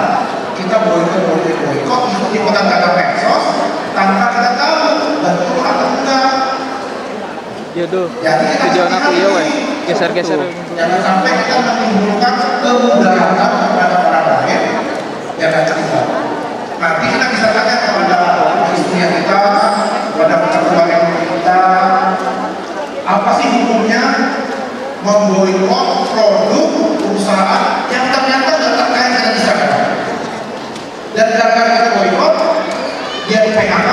kita boykot, ikut-ikutan kata medsos, tanpa kita tahu betul atau enggak. Iya tuh. Jadi kita Video aku iya weh. Geser-geser. jangan sampai kita menimbulkan kemudaratan kepada orang lain yang tidak terlibat. Nanti kita bisa tanya kepada istri kita, kepada keluarga kita, apa sih hukumnya memboikot produk perusahaan yang ternyata tidak terkait dengan Israel. Dan gara-gara kita boikot, dia di PHK,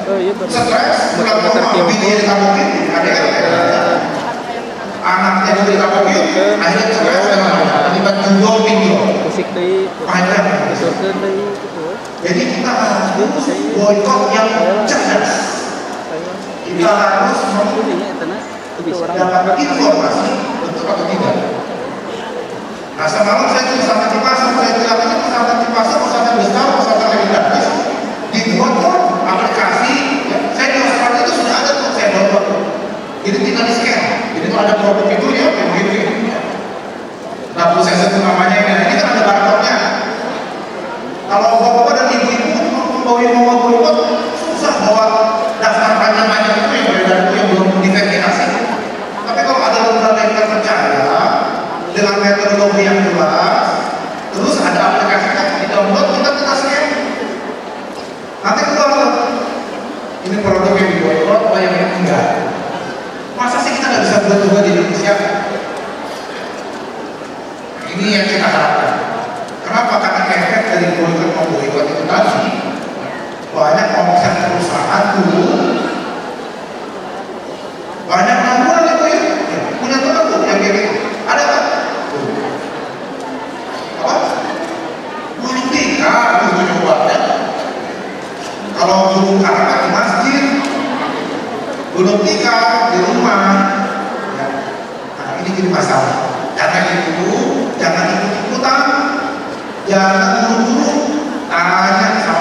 Oh iya betul. stres, pulang ke rumah, bini ditabokin, ada kan? Anaknya juga ditabokin, akhirnya stres dengan terlibat judul pinjol. Musik deh. Panjang. Betul deh gitu. Jadi kita harus boykot yang cerdas. Kita harus mendapatkan informasi betul atau tidak. Nah, semalam saya ke pesantren di pasar, saya bilang ini pesantren di pasar, pesantren besar, pesantren legendaris, dibuat kok aplikasi. Ya. Saya di Australia itu sudah ada tuh, saya download. Jadi tinggal di scan. Jadi itu ada produk itu ya, kayak begini. Nah, perlu saya sebut namanya ini kan ada barcode-nya. Kalau bapak dan ibu-ibu mau boykot, susah bawa daftar panjang-panjang itu yang beredar itu yang belum diverifikasi. Tapi kalau ada lembaga yang terpercaya dengan metodologi yang jelas, terus ada aplikasinya di download, kita scan. Nanti keluar ini produk yang diboykot, apa yang enggak. Masa sih kita nggak bisa buat juga di Indonesia? Ini yang kita harapkan. Kenapa? Karena efek dari boykot itu tadi, banyak omset perusahaan dulu, banyak pengangguran ya, Bu ya. Punya teman tuh yang kayak gitu. Ada kan? Apa? Gulung tikar itu coba. Kalau gulung karaka di masjid, gulung tikar di rumah. Ya. Nah, ini jadi masalah. Jangan itu, jangan ikut-ikutan, jangan buru-buru, tanya sama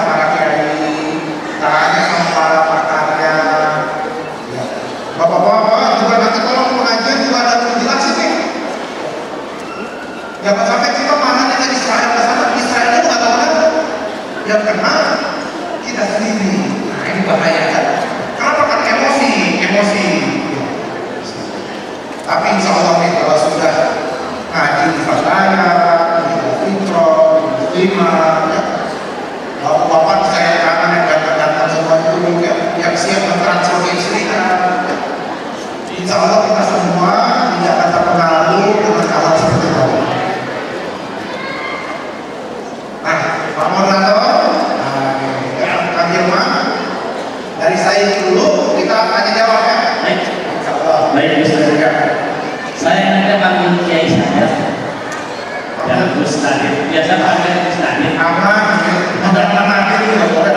sudah kena, kita sendiri. Nah ini bahaya kan? Kenapa kan emosi. Tapi insya Allah nih kalau sudah ngaji fataya, fitro, muslimah, ya. Bapak saya kangen yang ganteng-ganteng semua itu yang siap mentransfer ke istrinya. Insya Allah kita semua tidak akan terpengaruh dengan hal seperti itu. Nah, Pak Moderator, Kang Firman, dari saya dulu kita tanya jawab ya. Baik, Insya Allah. baik Ustaz. Saya nanti panggil Kiai saya dan Gus Nadir. Biasa panggil Gus Nadir. Aman, mudah nanti juga boleh.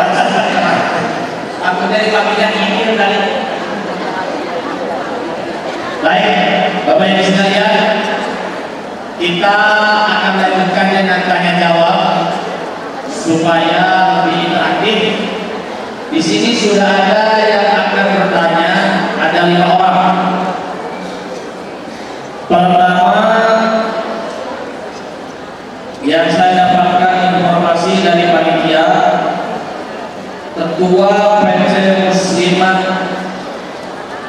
Aku dari panggilan ini tadi. Baik, Bapak Ibu sekalian, kita akan lanjutkan dengan tanya jawab supaya lebih interaktif. Di sini sudah ada yang akan bertanya, ada 5 orang. Pertama, yang saya dapatkan informasi dari panitia, Ketua PC Muslimat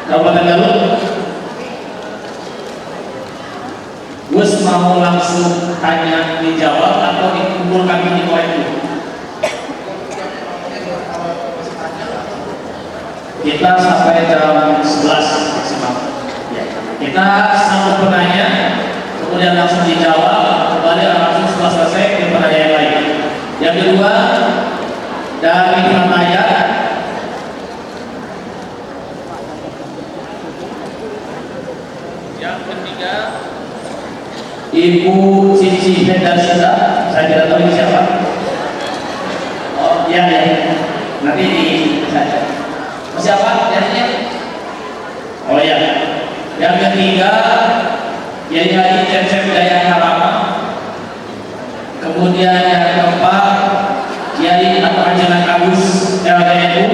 Kabupaten Garut, Gus mau langsung tanya dijawab atau dikumpulkan di itu? Kita sampai jam 11 maksimal. Ya. Kita satu penanya, kemudian langsung dijawab, kembali langsung setelah selesai di penanya yang lain. Yang kedua, dari Imam Ayat, yang ketiga Ibu Cici Hendarsita, saya tidak tahu ini siapa. Oh iya ya, nanti di saya. Siapa jadinya? Oh ya. Yang ketiga Yai Cecep Dayang Harama. Kemudian yang keempat Yai Atmajalan Agus LDNU.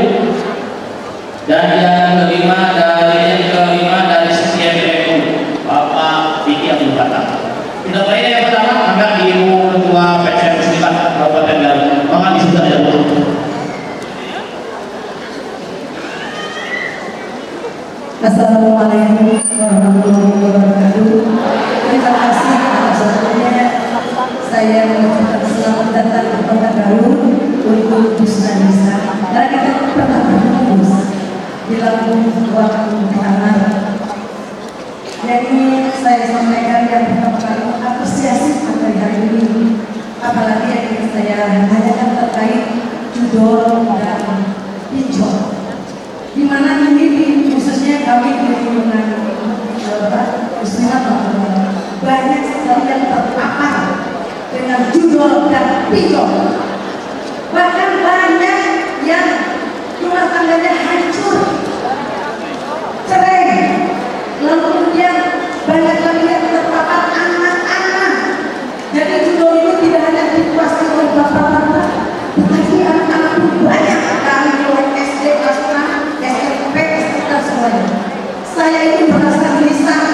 Dan yang kelima dari CCMU Bapak Vicky Abdul Fatah. Tidak lain yang pertama, maka Ibu Ketua PC Muslimat Kabupaten Garut. Maka disudah ada dulu. Assalamualaikum warahmatullahi wabarakatuh. Terima kasih atas waktunya. Saya mengucapkan selamat datang ke Kota Garut untuk Busnanisa. Karena kita pernah bertemu di Lampung waktu hangat. Jadi saya sampaikan yang pertama kali apresiasi pada hari ini. Apalagi yang ingin saya tanyakan terkait judul dan pinjol. Di mana ini khususnya kami di lingkungan Muslimat banyak sekali yang terpapar dengan judul dan pinjol. Bahkan banyak yang rumah tangganya hancur, cerai, lalu kemudian banyak lagi yang terpapar anak-anak. Jadi judul ini tidak hanya dikuasai oleh bapak-bapak, tetapi anak-anak pun banyak dari mulai SD kelas 6, SMP, dan semuanya. Saya ini merasa gelisah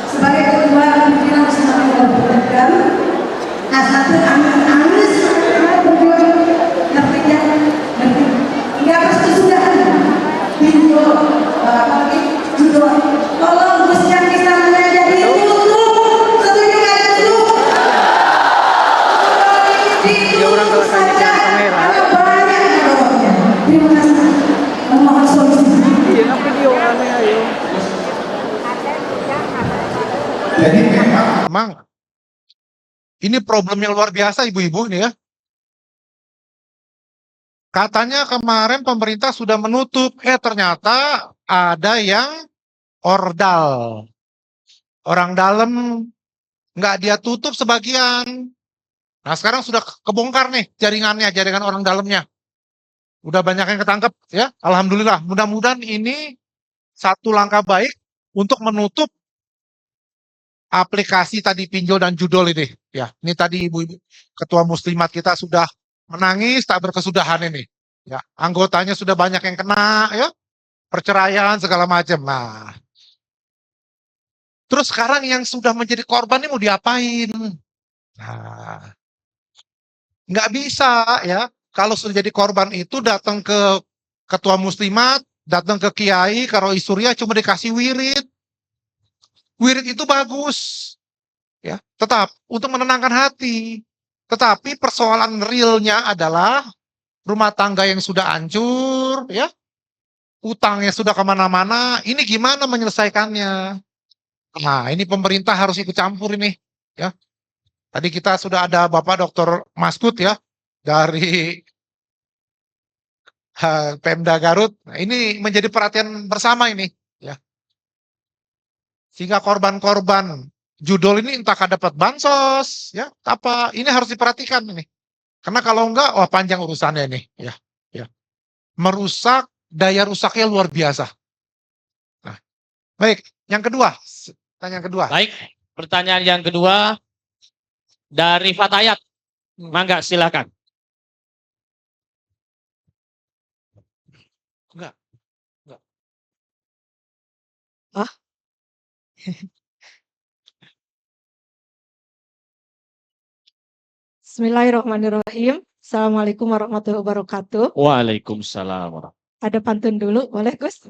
sebagai ketua pimpinan Muslimat Kabupaten Garut. A1 amis berjuang artinya nggak berkesudahan pinjol apalagi judul. Tolong Gus yang bisa menjadi ditutup, setuju nggak ditutup? Dia orang kalau tanya kamera. Karena banyak judulnya. Terima kasih. Mohon solusi. Iya, apa dia aneh ayo. Jadi memang ini problem yang luar biasa ibu-ibu ini ya. Katanya kemarin pemerintah sudah menutup, ternyata ada yang ordal. Orang dalam nggak dia tutup sebagian. Nah sekarang sudah kebongkar nih jaringan orang dalamnya. Udah banyak yang ketangkep ya. Alhamdulillah. Mudah-mudahan ini satu langkah baik untuk menutup aplikasi tadi pinjol dan judol ini. Ya, ini tadi ibu-ibu ketua muslimat kita sudah menangis tak berkesudahan ini. Ya, anggotanya sudah banyak yang kena ya, perceraian segala macam. Nah, terus sekarang yang sudah menjadi korban ini mau diapain? Nah, nggak bisa ya. kalau sudah jadi korban itu datang ke ketua muslimat, datang ke kiai, kalau Surya cuma dikasih wirid. Wirid itu bagus, ya, tetap untuk menenangkan hati. Tetapi persoalan realnya adalah rumah tangga yang sudah hancur, ya, utangnya sudah kemana-mana. Ini gimana menyelesaikannya? Nah, ini pemerintah harus ikut campur ini, ya. Tadi kita sudah ada Bapak Dr. Maskut, ya, dari Pemda Garut. Nah, ini menjadi perhatian bersama ini, ya. Sehingga korban-korban judul ini entah dapat bansos, ya, apa ini harus diperhatikan ini. Karena kalau enggak, wah panjang urusannya ini, ya, ya. Merusak, daya rusaknya luar biasa. Nah, baik, yang kedua, pertanyaan kedua. Baik, pertanyaan yang kedua dari Fatayat. Mangga silakan. Enggak. Bismillahirrahmanirrahim. Assalamualaikum warahmatullahi wabarakatuh. Waalaikumsalam. Ada pantun dulu, boleh Gus?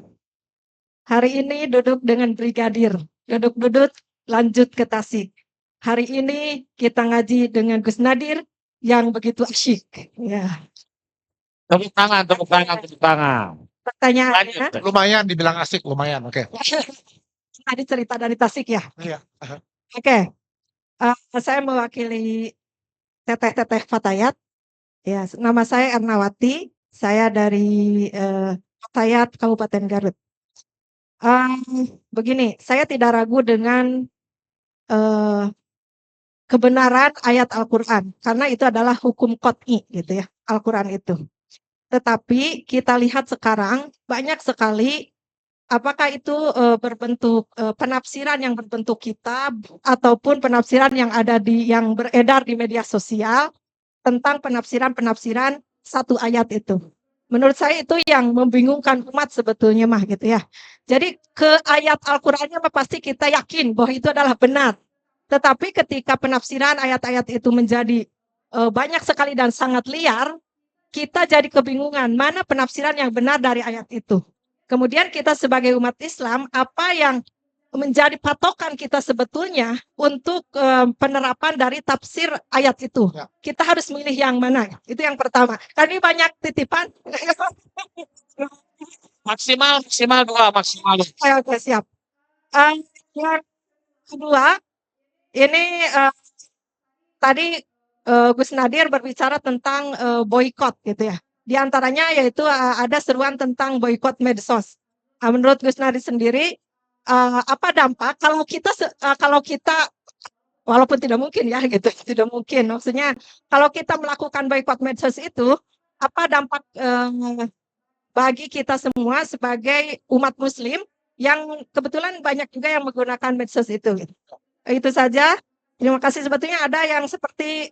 Hari ini duduk dengan brigadir, duduk-duduk lanjut ke Tasik. Hari ini kita ngaji dengan Gus Nadir yang begitu asyik. Ya. Tepuk tangan, tepuk tangan, tepuk tangan. Pertanyaannya, Lanjut. Lumayan dibilang asik, lumayan, oke. tadi cerita dari Tasik ya. Iya. Oke, saya mewakili teteh-teteh Fatayat. Ya, nama saya Ernawati. Saya dari Fatayat Kabupaten Garut. Begini, saya tidak ragu dengan kebenaran ayat Al-Quran, karena itu adalah hukum qot'i gitu ya, Al-Quran itu. Tetapi kita lihat sekarang banyak sekali apakah itu berbentuk penafsiran yang berbentuk kitab ataupun penafsiran yang ada yang beredar di media sosial tentang penafsiran-penafsiran satu ayat itu. Menurut saya itu yang membingungkan umat sebetulnya mah gitu ya. Jadi ke ayat Al-Qur'annya pasti kita yakin bahwa itu adalah benar. Tetapi ketika penafsiran ayat-ayat itu menjadi banyak sekali dan sangat liar, kita jadi kebingungan mana penafsiran yang benar dari ayat itu. Kemudian kita sebagai umat Islam, apa yang menjadi patokan kita sebetulnya untuk penerapan dari tafsir ayat itu. Ya. Kita harus milih yang mana. Itu yang pertama. Karena ini banyak titipan. Maksimal 2, maksimal 2. Oke, siap. Yang kedua, ini tadi Gus Nadir berbicara tentang boykot gitu ya. Di antaranya yaitu ada seruan tentang boykot medsos. Menurut Gus Nadir sendiri, apa dampak kalau kita walaupun tidak mungkin ya gitu, tidak mungkin. Maksudnya kalau kita melakukan boykot medsos itu, apa dampak bagi kita semua sebagai umat Muslim yang kebetulan banyak juga yang menggunakan medsos itu. Itu saja. Terima kasih. Sebetulnya ada yang seperti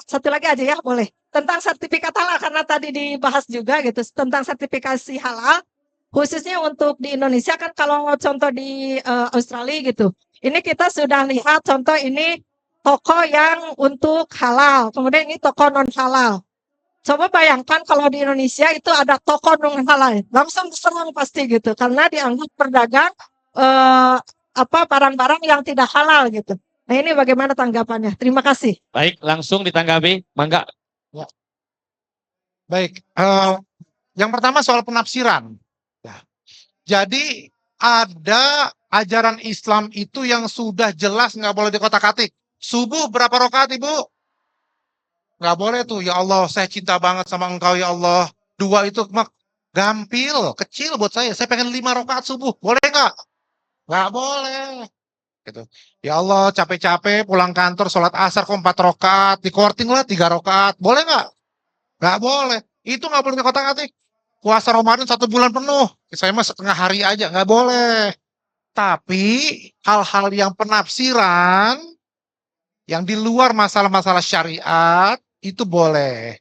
satu lagi aja ya, boleh. Tentang sertifikat halal karena tadi dibahas juga gitu tentang sertifikasi halal. Khususnya untuk di Indonesia kan kalau contoh di Australia gitu. Ini kita sudah lihat contoh ini toko yang untuk halal. Kemudian ini toko non halal. Coba bayangkan kalau di Indonesia itu ada toko non halal. Langsung diserang pasti gitu. Karena dianggap berdagang barang-barang yang tidak halal gitu. Nah ini bagaimana tanggapannya? Terima kasih. Baik, langsung ditanggapi. Mangga. Ya. Baik, yang pertama soal penafsiran. Ya. Jadi ada ajaran Islam itu yang sudah jelas nggak boleh dikotak-atik. Subuh berapa rakaat Ibu? Nggak boleh tuh. Ya Allah, saya cinta banget sama Engkau ya Allah. 2 itu gampil, kecil buat saya. Saya pengen 5 rakaat subuh. Boleh nggak? Nggak boleh. Gitu. Ya Allah, capek-capek pulang kantor sholat asar kok 4 rakaat, dikorting lah 3 rakaat. Boleh nggak? Nggak boleh. Itu nggak boleh dikotak-atik. Puasa Ramadan 1 bulan penuh. Saya mah setengah hari aja. Nggak boleh. Tapi hal-hal yang penafsiran yang di luar masalah-masalah syariat itu boleh.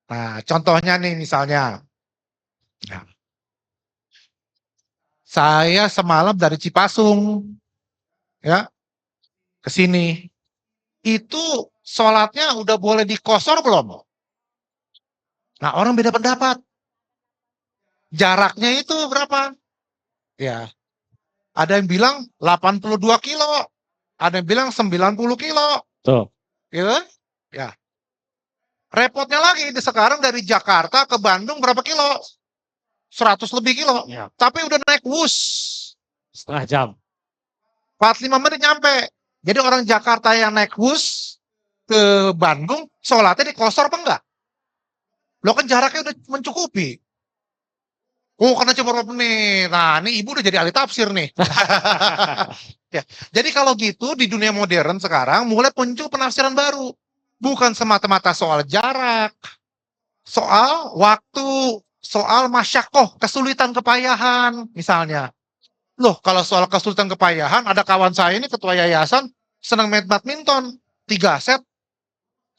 Nah, contohnya nih misalnya. Nah, saya semalam dari Cipasung ya ke sini. Itu sholatnya udah boleh dikosor belum? Nah, orang beda pendapat. Jaraknya itu berapa? Ya, ada yang bilang 82 kilo, ada yang bilang 90 kilo, Tuh. gitu kan? Ya. Repotnya lagi, sekarang dari Jakarta ke Bandung berapa kilo? 100 lebih kilo. Ya. Tapi udah naik wus. Setengah jam. 45 menit nyampe. Jadi orang Jakarta yang naik wus ke Bandung, sholatnya di Kosor apa enggak? Lo kan jaraknya udah mencukupi. Oh, karena cuma berapa menit. Nah, ini ibu udah jadi ahli tafsir nih. Ya. Jadi kalau gitu di dunia modern sekarang mulai muncul penafsiran baru. Bukan semata-mata soal jarak, soal waktu, soal masyakoh, kesulitan kepayahan misalnya. Loh, kalau soal kesulitan kepayahan, ada kawan saya ini ketua yayasan, senang main badminton, 3 set,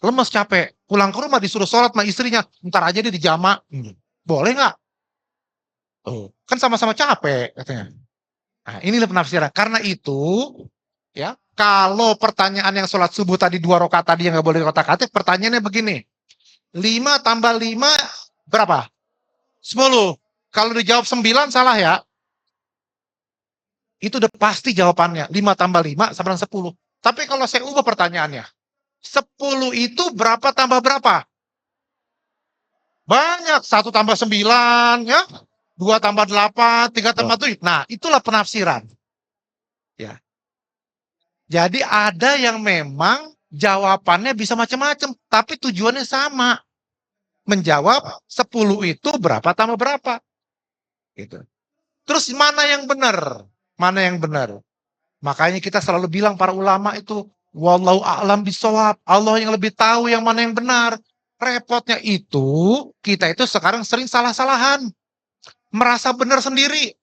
lemes capek, pulang ke rumah disuruh sholat sama istrinya, ntar aja dia dijama. Boleh nggak? Oh, kan sama-sama capek katanya. Nah, inilah penafsiran. Karena itu, ya, kalau pertanyaan yang sholat subuh tadi 2 rakaat tadi yang nggak boleh kotak-katik, pertanyaannya begini. 5 tambah 5 berapa? 10. Kalau dijawab 9 salah ya. Itu udah pasti jawabannya. 5 tambah 5 sama dengan 10. Tapi kalau saya ubah pertanyaannya. 10 itu berapa tambah berapa? Banyak. 1 tambah 9, ya. 2 tambah 8, 3 tambah 7. Nah, itulah penafsiran. Ya. Jadi ada yang memang jawabannya bisa macam-macam, tapi tujuannya sama. Menjawab 10 itu berapa tambah berapa. Gitu. Terus mana yang benar? Mana yang benar? Makanya kita selalu bilang para ulama itu, wallahu a'lam bishawab. Allah yang lebih tahu yang mana yang benar. Repotnya itu, kita itu sekarang sering salah-salahan. Merasa benar sendiri.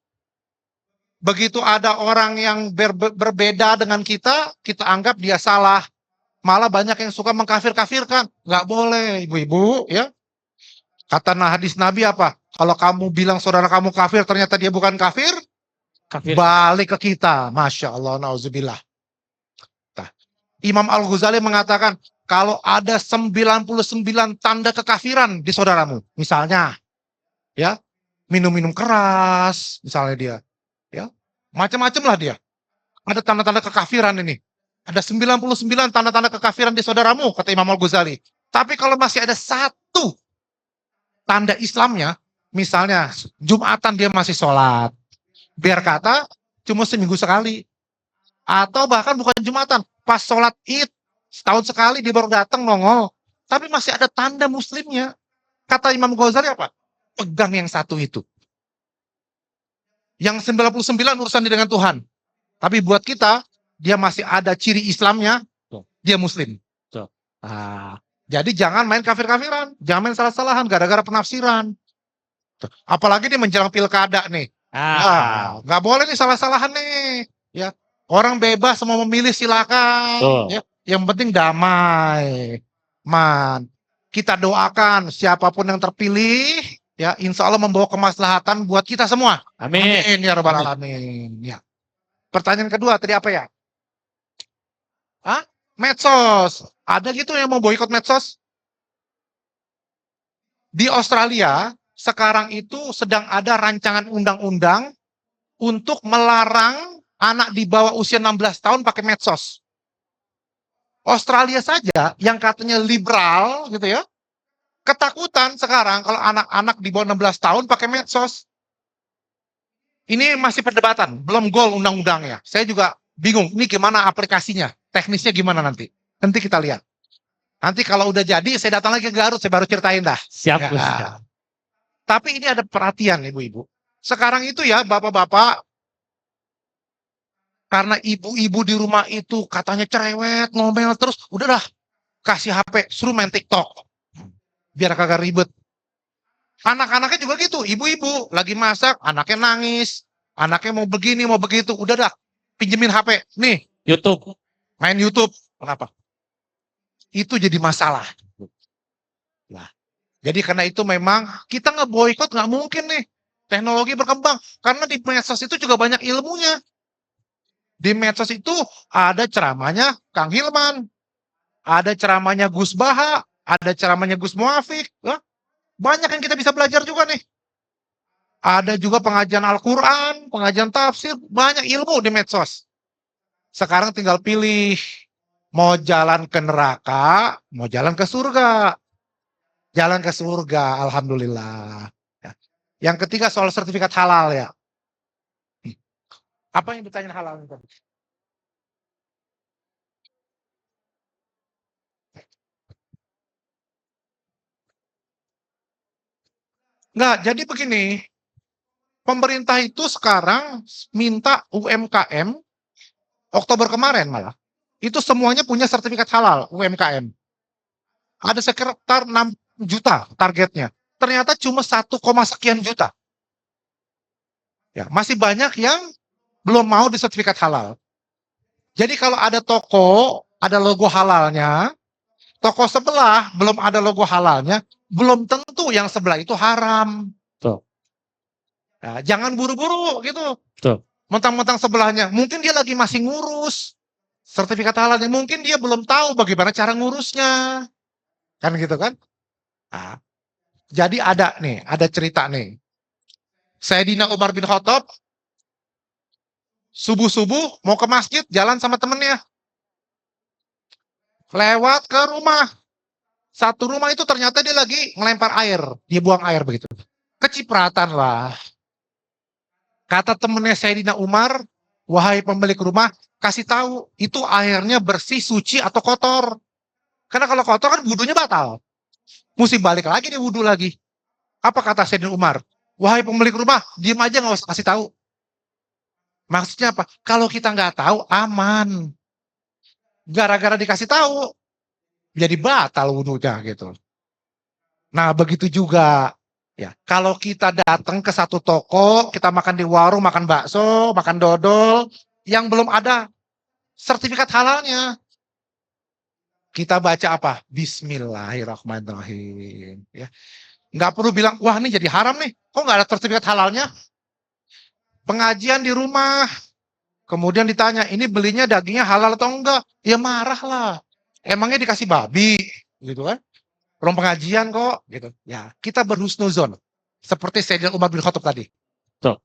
Begitu ada orang yang berbeda dengan kita anggap dia salah. Malah banyak yang suka mengkafir-kafirkan. Nggak boleh, ibu-ibu, ya. Kata hadis Nabi apa? Kalau kamu bilang saudara kamu kafir, ternyata dia bukan kafir, Kafir. balik ke kita. Masya Allah, na'udzubillah. Nah, Imam Al-Ghazali mengatakan, kalau ada 99 tanda kekafiran di saudaramu, misalnya, ya, minum-minum keras, misalnya dia, ya, macam-macam lah dia. Ada tanda-tanda kekafiran ini. Ada 99 tanda-tanda kekafiran di saudaramu, kata Imam Al-Ghazali. Tapi kalau masih ada 1 tanda Islamnya, misalnya Jumatan dia masih sholat, biar kata cuma seminggu sekali. Atau bahkan bukan Jumatan, pas sholat Id, setahun sekali dia baru datang nongol. Tapi masih ada tanda muslimnya. Kata Imam Ghazali apa? Pegang yang 1 itu. Yang 99 urusan dia dengan Tuhan. Tapi buat kita, dia masih ada ciri Islamnya, dia muslim. Nah, jadi jangan main kafir-kafiran, jangan main salah-salahan gara-gara penafsiran. Apalagi dia menjelang pilkada nih. Nggak boleh nih salah-salahan nih. Ya, orang bebas mau memilih silakan. Ya, yang penting damai, man. Kita doakan siapapun yang terpilih, ya, insya Allah membawa kemaslahatan buat kita semua. Amin. Amin ya rabbal alamin. Ya. Pertanyaan kedua tadi apa ya? Medsos. Ada gitu yang mau boikot medsos? Di Australia sekarang itu sedang ada rancangan undang-undang untuk melarang anak di bawah usia 16 tahun pakai medsos. Australia saja yang katanya liberal gitu ya, ketakutan sekarang kalau anak-anak di bawah 16 tahun pakai medsos. Ini masih perdebatan, belum goal undang-undangnya. Saya juga bingung, ini gimana aplikasinya, teknisnya gimana nanti. Nanti kita lihat. Nanti kalau udah jadi, saya datang lagi ke Garut, saya baru ceritain dah. Siap, Ya. Ustaz. Tapi ini ada perhatian ibu-ibu. Sekarang itu ya bapak-bapak, karena ibu-ibu di rumah itu katanya cerewet, ngomel terus, udah dah, kasih HP, suruh main TikTok. Biar kagak ribet. Anak-anaknya juga gitu, ibu-ibu lagi masak, anaknya nangis, anaknya mau begini, mau begitu, udah dah, pinjemin HP, nih, YouTube. main YouTube. Kenapa? Itu jadi masalah. Nah, jadi karena itu memang kita nge-boikot nggak mungkin nih. Teknologi berkembang, karena di medsos itu juga banyak ilmunya. Di medsos itu ada ceramahnya Kang Hilman, ada ceramahnya Gus Baha, ada ceramahnya Gus Muafik, ya. Banyak yang kita bisa belajar juga nih. Ada juga pengajian Al-Quran, pengajian tafsir, banyak ilmu di medsos. Sekarang tinggal pilih, mau jalan ke neraka, mau jalan ke surga. Jalan ke surga, alhamdulillah. Ya. Yang ketiga soal sertifikat halal ya. Apa yang ditanya halal tadi? Enggak, jadi begini, pemerintah itu sekarang minta UMKM, Oktober kemarin malah, itu semuanya punya sertifikat halal UMKM. Ada sekitar 6 juta targetnya. Ternyata cuma 1, sekian juta. Ya, masih banyak yang belum mau di sertifikat halal. Jadi kalau ada toko, ada logo halalnya, toko sebelah belum ada logo halalnya, belum tentu yang sebelah itu haram. Betul. Nah, jangan buru-buru gitu. Betul. Mentang-mentang sebelahnya, mungkin dia lagi masih ngurus sertifikat halalnya, mungkin dia belum tahu bagaimana cara ngurusnya. Kan gitu kan? Nah, jadi ada cerita nih. Sayyidina Umar bin Khattab subuh-subuh mau ke masjid, jalan sama temennya. Lewat ke rumah. Satu rumah itu ternyata dia lagi ngelempar air. Dia buang air begitu. Kecipratan lah. Kata temennya Sayyidina Umar, wahai pemilik rumah, kasih tahu itu airnya bersih, suci atau kotor. Karena kalau kotor kan wudhunya batal. Mesti balik lagi dia wudhu lagi. Apa kata Sayyidina Umar? Wahai pemilik rumah, diem aja nggak usah kasih tahu. Maksudnya apa? Kalau kita nggak tahu, aman. Gara-gara dikasih tahu, jadi batal wudhunya gitu. Nah begitu juga. Ya, kalau kita datang ke satu toko, kita makan di warung, makan bakso, makan dodol, yang belum ada sertifikat halalnya, kita baca apa? Bismillahirrahmanirrahim. Ya, nggak perlu bilang, wah ini jadi haram nih, kok nggak ada sertifikat halalnya? Pengajian di rumah, kemudian ditanya, ini belinya dagingnya halal atau enggak? Ya marah lah. Emangnya dikasih babi, gitu kan? Orang pengajian kok, gitu. Ya, kita berhusnuzon. Seperti Sayyidina Umar bin Khattab tadi. Betul.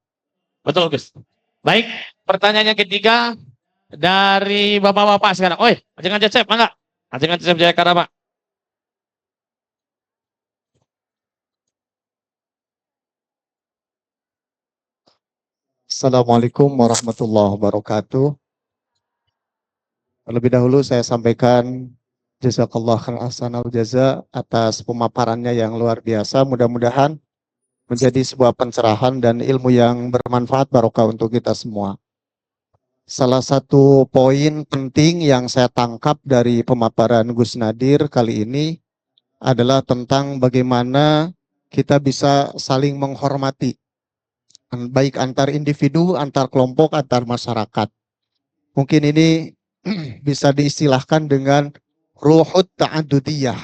Betul, Gus. Baik, pertanyaan yang ketiga dari Bapak-bapak sekarang. Oi, Ajeng Cecep, mangga. Ajeng Cecep Jayakara, Pak. Assalamualaikum warahmatullahi wabarakatuh. Terlebih dahulu saya sampaikan jazakallah ahsanal jaza atas pemaparannya yang luar biasa. Mudah-mudahan menjadi sebuah pencerahan dan ilmu yang bermanfaat barokah untuk kita semua. Salah satu poin penting yang saya tangkap dari pemaparan Gus Nadir kali ini adalah tentang bagaimana kita bisa saling menghormati, baik antar individu, antar kelompok, antar masyarakat. Mungkin ini bisa diistilahkan dengan ruhut ta'adudiyah,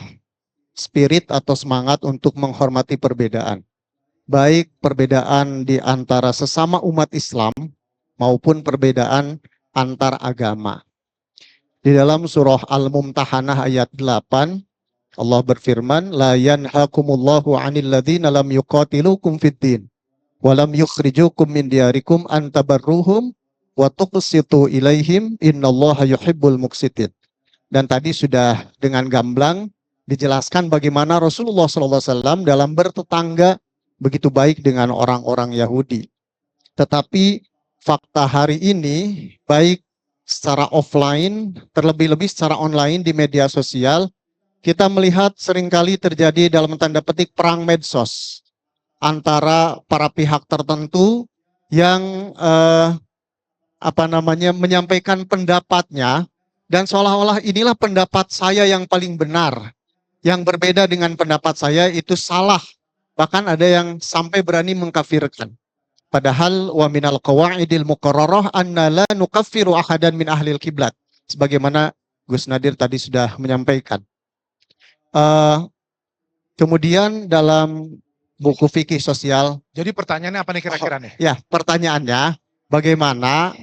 spirit atau semangat untuk menghormati perbedaan. Baik perbedaan di antara sesama umat Islam maupun perbedaan antar agama. Di dalam surah Al-Mumtahanah ayat 8, Allah berfirman, la yanhakumullahu 'anil ladzina lam yuqatilukum fid din walam yukhrijukum min diyarikum an tabarruhum wa tuqsitu ilaihim innallaha yuhibbul muqsitin. Dan tadi sudah dengan gamblang dijelaskan bagaimana Rasulullah SAW dalam bertetangga begitu baik dengan orang-orang Yahudi. Tetapi fakta hari ini baik secara offline terlebih-lebih secara online di media sosial, kita melihat seringkali terjadi dalam tanda petik perang medsos antara para pihak tertentu yang menyampaikan pendapatnya dan seolah-olah inilah pendapat saya yang paling benar, yang berbeda dengan pendapat saya itu salah, bahkan ada yang sampai berani mengkafirkan. Padahal wa minal qawaidil muqarrarah anna la nukaffiru ahadan min ahlil kiblat, sebagaimana Gus Nadir tadi sudah menyampaikan. Kemudian dalam buku fikih sosial. Jadi pertanyaannya apa nih kira-kira nih? Ya, pertanyaannya bagaimana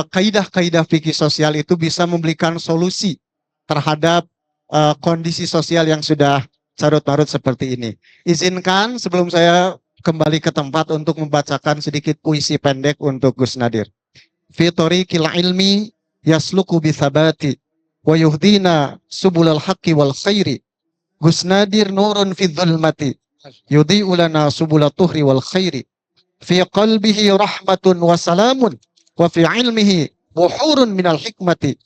kaidah-kaidah fikih sosial itu bisa memberikan solusi terhadap kondisi sosial yang sudah carut-marut seperti ini. Izinkan sebelum saya kembali ke tempat untuk membacakan sedikit puisi pendek untuk Gus Nadir. Fi tariqil ilmi yasluku bi thabati wa yuhdina subulal haqqi wal khairi. Gus Nadir nurun fi dhulmati yudhi'u lana subulat tuhri wal khairi. Fi qalbihi rahmatun wa salamun wa fi ilmihi buhurun minal hikmati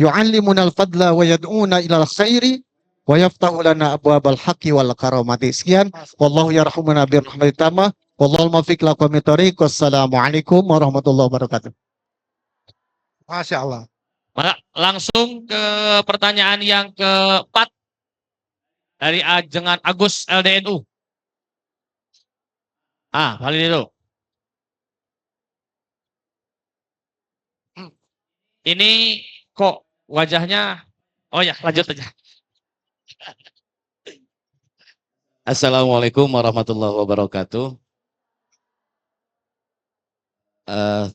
yu'allimuna al-fadla wa yad'una ilal khairi wa yaftahu lana abwabal haqqi wal karamati. Sekian, wallahu yarhamuna bi rahmatit tamah, wallahu muwaffiq lakum thoriq. Wassalamualaikum warahmatullahi wabarakatuh. Masya Allah. Maka langsung ke pertanyaan yang keempat dari Ajengan Agus LDNU. Kali itu. Ini kok wajahnya, oh ya lanjut aja. Assalamualaikum warahmatullahi wabarakatuh.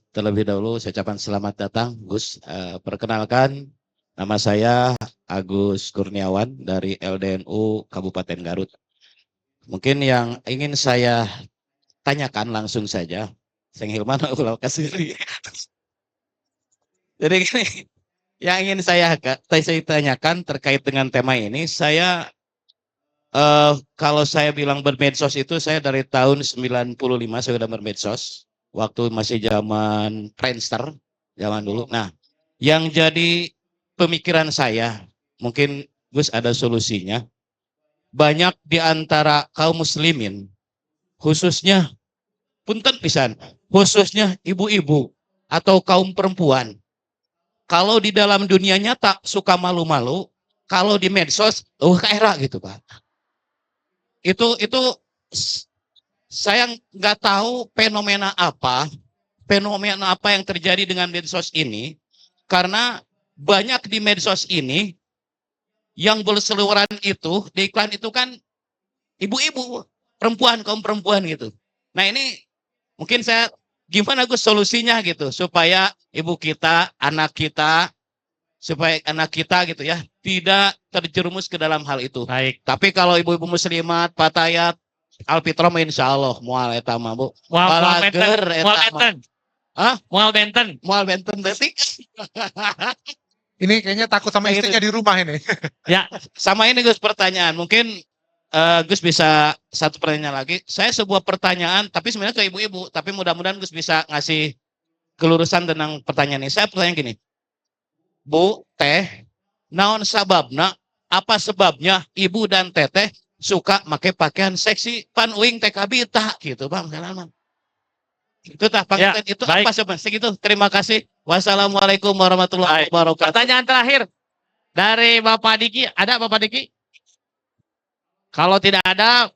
Terlebih dahulu saya ucapkan selamat datang Gus. Perkenalkan, nama saya Agus Kurniawan dari LDNU Kabupaten Garut. Mungkin yang ingin saya tanyakan langsung saja. Seng Hilman ulah kasih. Jadi gini, yang ingin saya tanyakan terkait dengan tema ini, saya kalau saya bilang bermedsos itu saya dari tahun 95 saya sudah bermedsos. Waktu masih zaman Friendster, zaman dulu. Nah, yang jadi pemikiran saya, mungkin Gus ada solusinya. Banyak di antara kaum muslimin, khususnya, punten pisan, khususnya ibu-ibu atau kaum perempuan, kalau di dalam dunia nyata suka malu-malu, kalau di medsos, kaera gitu Pak. Itu saya nggak tahu fenomena apa yang terjadi dengan medsos ini, karena banyak di medsos ini yang berseliweran itu, di iklan itu kan ibu-ibu, kaum perempuan gitu. Nah ini mungkin saya gimana Gus solusinya gitu, supaya ibu kita, supaya anak kita gitu ya, tidak terjerumus ke dalam hal itu. Baik. Tapi kalau ibu-ibu muslimat, patayat, Alfitrah insya Allah mual eta mah Bu. Mual benten detik. Ini kayaknya takut sama istrinya di rumah ini. Ya, sama ini Gus pertanyaan. Mungkin Gus bisa satu pertanyaan lagi. Saya sebuah pertanyaan, tapi sebenarnya ke ibu-ibu. Tapi mudah-mudahan Gus bisa ngasih kelurusan tentang pertanyaan ini. Saya pertanyaan gini. Bu, teh, naon sababna? Apa sebabnya ibu dan teteh suka pakai pakaian seksi panuing TKB tak gitu Bang. Itu tak pakaian itu baik. apa sebenarnya? Segitu. Terima kasih. Wassalamualaikum warahmatullahi wabarakatuh. Pertanyaan terakhir dari Bapak Diki. Ada Bapak Diki? Kalau tidak ada,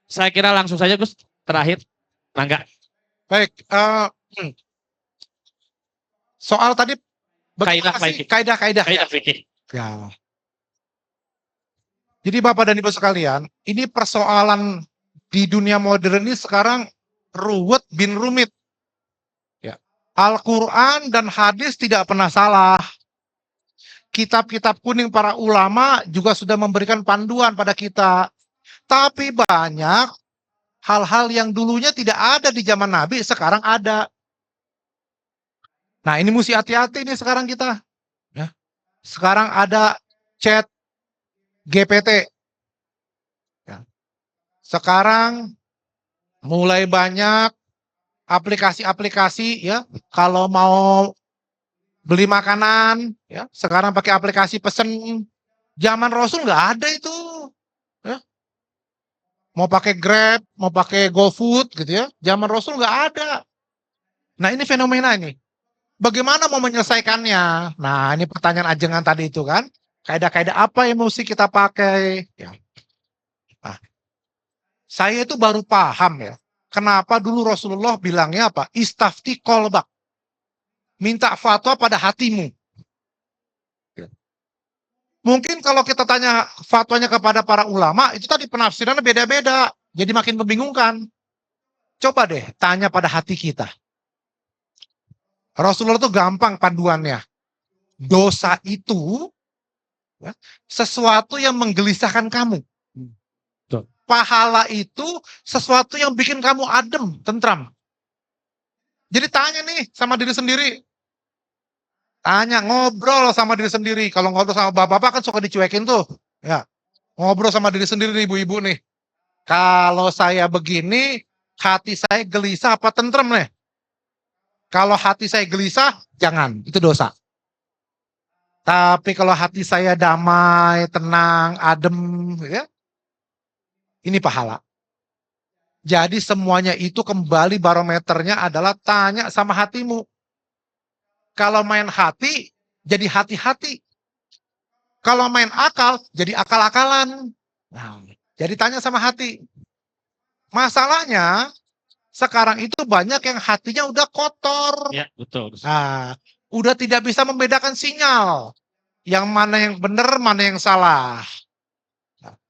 saya kira langsung saja Gus. Terakhir. Mangga. Baik. Soal tadi Kaidah fikih. Ya. Jadi Bapak dan Ibu sekalian, ini persoalan di dunia modern ini sekarang ruwet bin rumit. Ya. Al-Quran dan hadis tidak pernah salah. Kitab-kitab kuning para ulama juga sudah memberikan panduan pada kita. Tapi banyak hal-hal yang dulunya tidak ada di zaman Nabi, sekarang ada. Nah ini mesti hati-hati nih sekarang kita. Ya. Sekarang ada chat GPT. Ya. Sekarang mulai banyak aplikasi-aplikasi ya. Kalau mau beli makanan, ya sekarang pakai aplikasi pesen. Zaman Rasul nggak ada itu. Ya. Mau pakai Grab, mau pakai GoFood gitu ya. Zaman Rasul nggak ada. Nah ini fenomena ini. Bagaimana mau menyelesaikannya? Nah ini pertanyaan ajengan tadi itu kan. Kaidah-kaidah apa yang mesti kita pakai? Ya. Nah, saya itu baru paham ya. Kenapa dulu Rasulullah bilangnya apa? Istafti kolbak. Minta fatwa pada hatimu. Ya. Mungkin kalau kita tanya fatwanya kepada para ulama, itu tadi penafsirannya beda-beda. Jadi makin membingungkan. Coba deh tanya pada hati kita. Rasulullah itu gampang panduannya. Dosa itu ya, sesuatu yang menggelisahkan kamu. pahala itu sesuatu yang bikin kamu adem, tentram. Jadi tanya nih sama diri sendiri. Tanya, ngobrol sama diri sendiri. Kalau ngobrol sama bapak-bapak kan suka dicuekin tuh. Ya, ngobrol sama diri sendiri nih ibu-ibu nih. Kalau saya begini, hati saya gelisah apa tentrem nih? Kalau hati saya gelisah, jangan. Itu dosa. Tapi kalau hati saya damai, tenang, adem, ya, ini pahala. Jadi semuanya itu kembali barometernya adalah tanya sama hatimu. Kalau main hati, jadi hati-hati. Kalau main akal, jadi akal-akalan. Nah, jadi tanya sama hati. Masalahnya, sekarang itu banyak yang hatinya udah kotor. Ya, betul. Nah, udah tidak bisa membedakan sinyal. Yang mana yang benar, mana yang salah.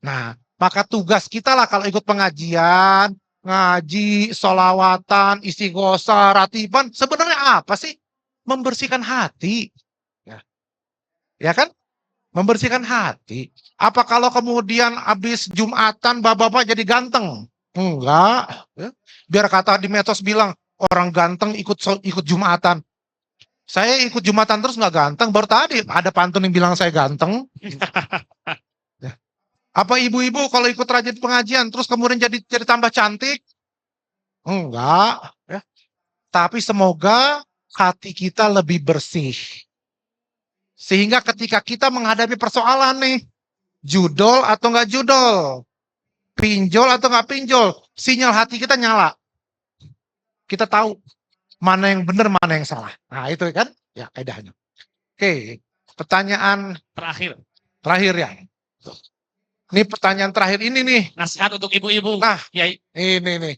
Nah, maka tugas kita lah kalau ikut pengajian, ngaji, sholawatan, istighosah, ratiban, sebenarnya apa sih? Membersihkan hati. Ya kan? Membersihkan hati. Apa kalau kemudian habis Jumatan, bapak-bapak jadi ganteng? Enggak. Ya. Biar kata di medsos bilang, orang ganteng ikut Jumatan. Saya ikut Jumatan terus nggak ganteng, baru tadi ada pantun yang bilang saya ganteng. Ya. Apa ibu-ibu kalau ikut rajin pengajian terus kemudian jadi tambah cantik? Enggak. Ya. Tapi semoga hati kita lebih bersih. Sehingga ketika kita menghadapi persoalan nih, judol atau nggak judol, pinjol atau nggak pinjol, sinyal hati kita nyala. Kita tahu mana yang benar, mana yang salah. Nah itu kan, ya kaidahnya. Oke, pertanyaan terakhir ya. Ini pertanyaan terakhir ini nih. Nasihat untuk ibu-ibu. Nah, Kiai. ini nih.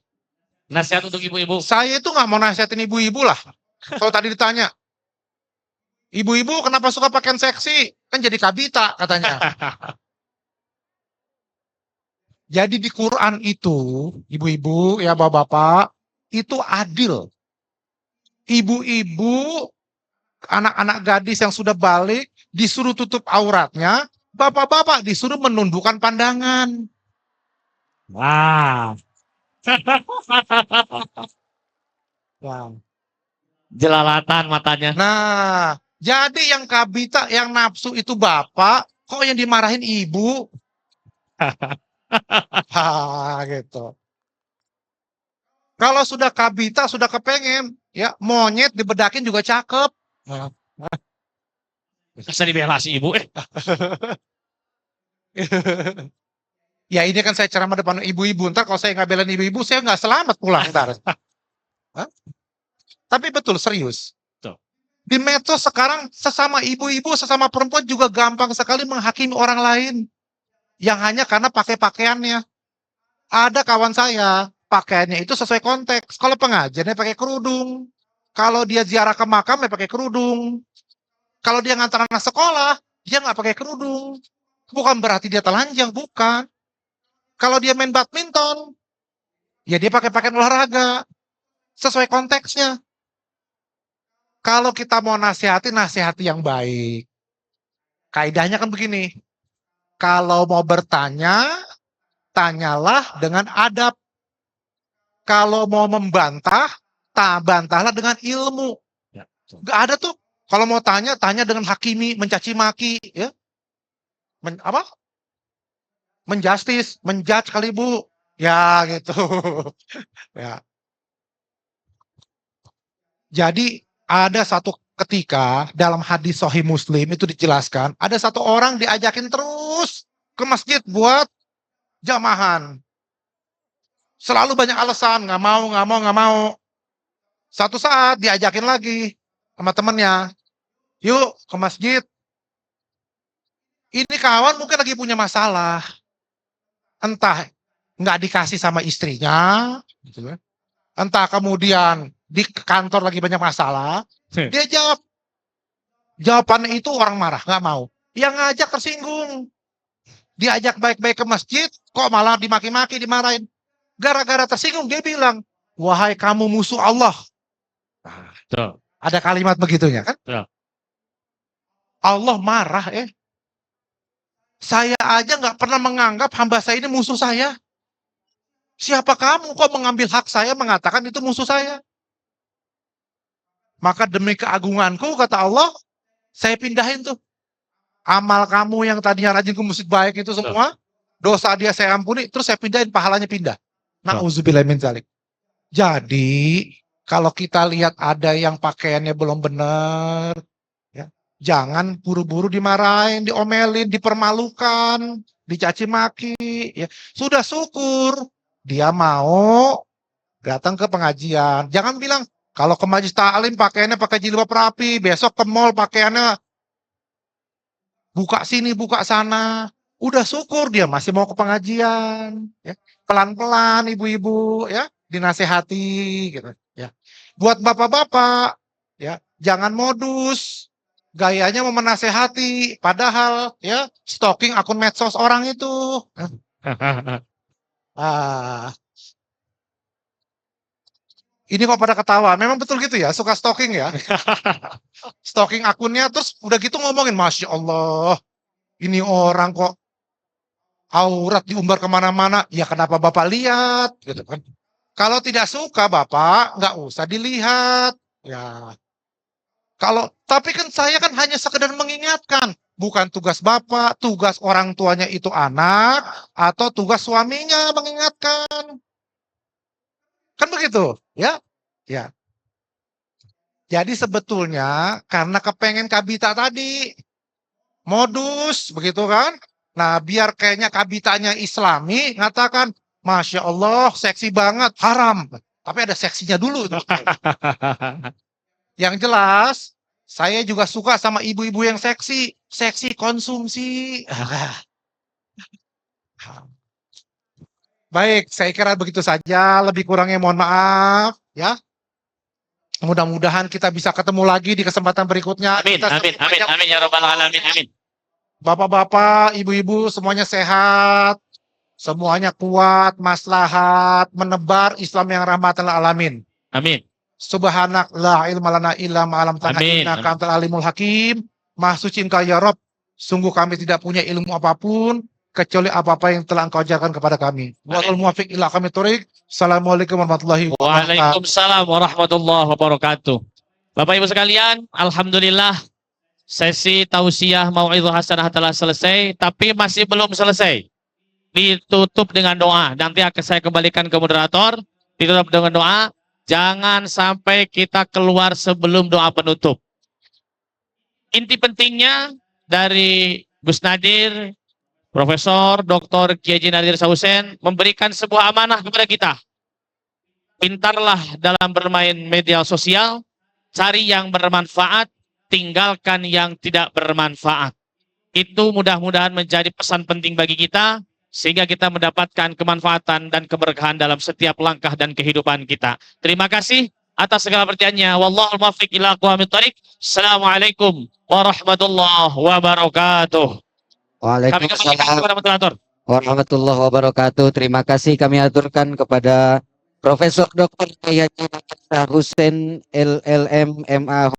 Nasihat untuk ibu-ibu. Saya itu nggak mau nasihatin ibu-ibu lah. Kalau tadi ditanya, ibu-ibu kenapa suka pakaian seksi? Kan jadi kabita katanya. Jadi di Quran itu, ibu-ibu ya bapak-bapak, itu adil. Ibu-ibu, anak-anak gadis yang sudah balik, disuruh tutup auratnya, bapak-bapak disuruh menundukkan pandangan. Wah. Wow. Jelalatan matanya. Nah, jadi yang kabita, yang nafsu itu bapak, kok yang dimarahin ibu? Gitu. Kalau sudah kabita, sudah kepengen, ya monyet dibedakin juga cakep. Bisa dibela si ibu. Ya ini kan saya ceramah depan ibu-ibu, ntar kalau saya nggak belain ibu-ibu, saya nggak selamat pulang ntar. Tapi betul, serius. Di medsos sekarang sesama ibu-ibu, sesama perempuan juga gampang sekali menghakimi orang lain. Yang hanya karena pakai pakaiannya. Ada kawan saya, pakaiannya itu sesuai konteks. Kalau pengajiannya pakai kerudung. Kalau dia ziarah ke makam, ya pakai kerudung. Kalau dia ngantar anak sekolah, dia nggak pakai kerudung. Bukan berarti dia telanjang, bukan. Kalau dia main badminton, ya dia pakai pakaian olahraga. Sesuai konteksnya. Kalau kita mau nasihati yang baik. Kaidahnya kan begini. Kalau mau bertanya, tanyalah dengan adab. Kalau mau membantah, bantahlah dengan ilmu. Gak ada tuh. Kalau mau tanya dengan hakimi, mencaci maki, ya. Menjustis, menjudge kali Bu. Ya gitu. Ya. Jadi ada satu ketika dalam hadis Sahih Muslim itu dijelaskan, ada satu orang diajakin terus ke masjid buat jamahan. Selalu banyak alasan, nggak mau. Satu saat diajakin lagi sama temennya, yuk ke masjid. Ini kawan mungkin lagi punya masalah, entah nggak dikasih sama istrinya, gitu. Entah kemudian di kantor lagi banyak masalah, dia jawab. Jawabannya itu orang marah, nggak mau. Yang ngajak tersinggung. Diajak baik-baik ke masjid, kok malah dimaki-maki, dimarahin. Gara-gara tersinggung, dia bilang, wahai kamu musuh Allah. Nah, ada kalimat begitunya kan? Allah marah Saya aja nggak pernah menganggap hamba saya ini musuh saya. Siapa kamu kok mengambil hak saya mengatakan itu musuh saya? Maka demi keagunganku, kata Allah, saya pindahin tuh. Amal kamu yang tadinya rajin ke musik baik itu semua, dosa dia saya ampuni, terus saya pindahin, pahalanya pindah. Na'udzubillah min dzalik. Jadi, kalau kita lihat ada yang pakaiannya belum benar, ya, jangan buru-buru dimarahin, diomelin, dipermalukan, dicaci maki. Ya. Sudah syukur, dia mau datang ke pengajian. Jangan bilang, kalau ke majelis taklim pakaiannya pakai jilbab rapi, besok ke mall pakaiannya buka sini, buka sana. Udah syukur dia masih mau ke pengajian. Ya. Pelan-pelan ibu-ibu ya, dinasehati gitu. Ya. Buat bapak-bapak, ya, jangan modus. Gayanya mau menasehati, padahal ya stalking akun medsos orang itu. Ini kok pada ketawa, memang betul gitu ya, suka stalking ya. Stalking akunnya, terus udah gitu ngomongin, Masya Allah, ini orang kok aurat diumbar kemana-mana, ya kenapa Bapak lihat, gitu kan. Kalau tidak suka Bapak, nggak usah dilihat. Ya. Tapi kan saya kan hanya sekedar mengingatkan, bukan tugas Bapak, tugas orang tuanya itu anak, atau tugas suaminya mengingatkan. Kan begitu, ya? Ya. Jadi sebetulnya karena kepengen kabita tadi, modus, begitu kan? Nah, biar kayaknya kabitanya Islami, ngatakan, Masya Allah, seksi banget, haram. Tapi ada seksinya dulu. Yang jelas, saya juga suka sama ibu-ibu yang seksi. Seksi konsumsi. Baik, saya kira begitu saja. Lebih kurangnya mohon maaf, ya. Mudah-mudahan kita bisa ketemu lagi di kesempatan berikutnya. Amin, amin ya rabbal alamin, amin. Bapak-bapak, ibu-ibu semuanya sehat, semuanya kuat, maslahat, menebar Islam yang rahmatan lil alamin. Amin. Subhanak la ilma lana illa ma 'allamtana innaka antal alimul hakim. Maha suci Engkau ya Rabb, sungguh kami tidak punya ilmu apapun kecuali apa-apa yang telah Engkau ajarkan kepada kami. Wal muwaffiq ila kami thoriq. Assalamualaikum warahmatullahi wabarakatuh. Waalaikumsalam warahmatullahi wabarakatuh. Bapak Ibu sekalian, alhamdulillah sesi tausiah mau'izah hasanah telah selesai, tapi masih belum selesai. Ditutup dengan doa. Nanti akan saya kembalikan ke moderator. Ditutup dengan doa. Jangan sampai kita keluar sebelum doa penutup. Inti pentingnya dari Gus Nadir, Profesor Dr. Kiai Haji Nadir Sausen memberikan sebuah amanah kepada kita. Pintarlah dalam bermain media sosial, cari yang bermanfaat, tinggalkan yang tidak bermanfaat. Itu mudah-mudahan menjadi pesan penting bagi kita, sehingga kita mendapatkan kemanfaatan dan keberkahan dalam setiap langkah dan kehidupan kita. Terima kasih atas segala perhatiannya. Wallahul muwaffiq ila aqwamit thoriq. Assalamualaikum warahmatullahi wabarakatuh. Waalaikumsalam warahmatullahi wabarakatuh. Terima kasih kami aturkan kepada Profesor Dr. Kiai Haji Nadir Sausen LLM MA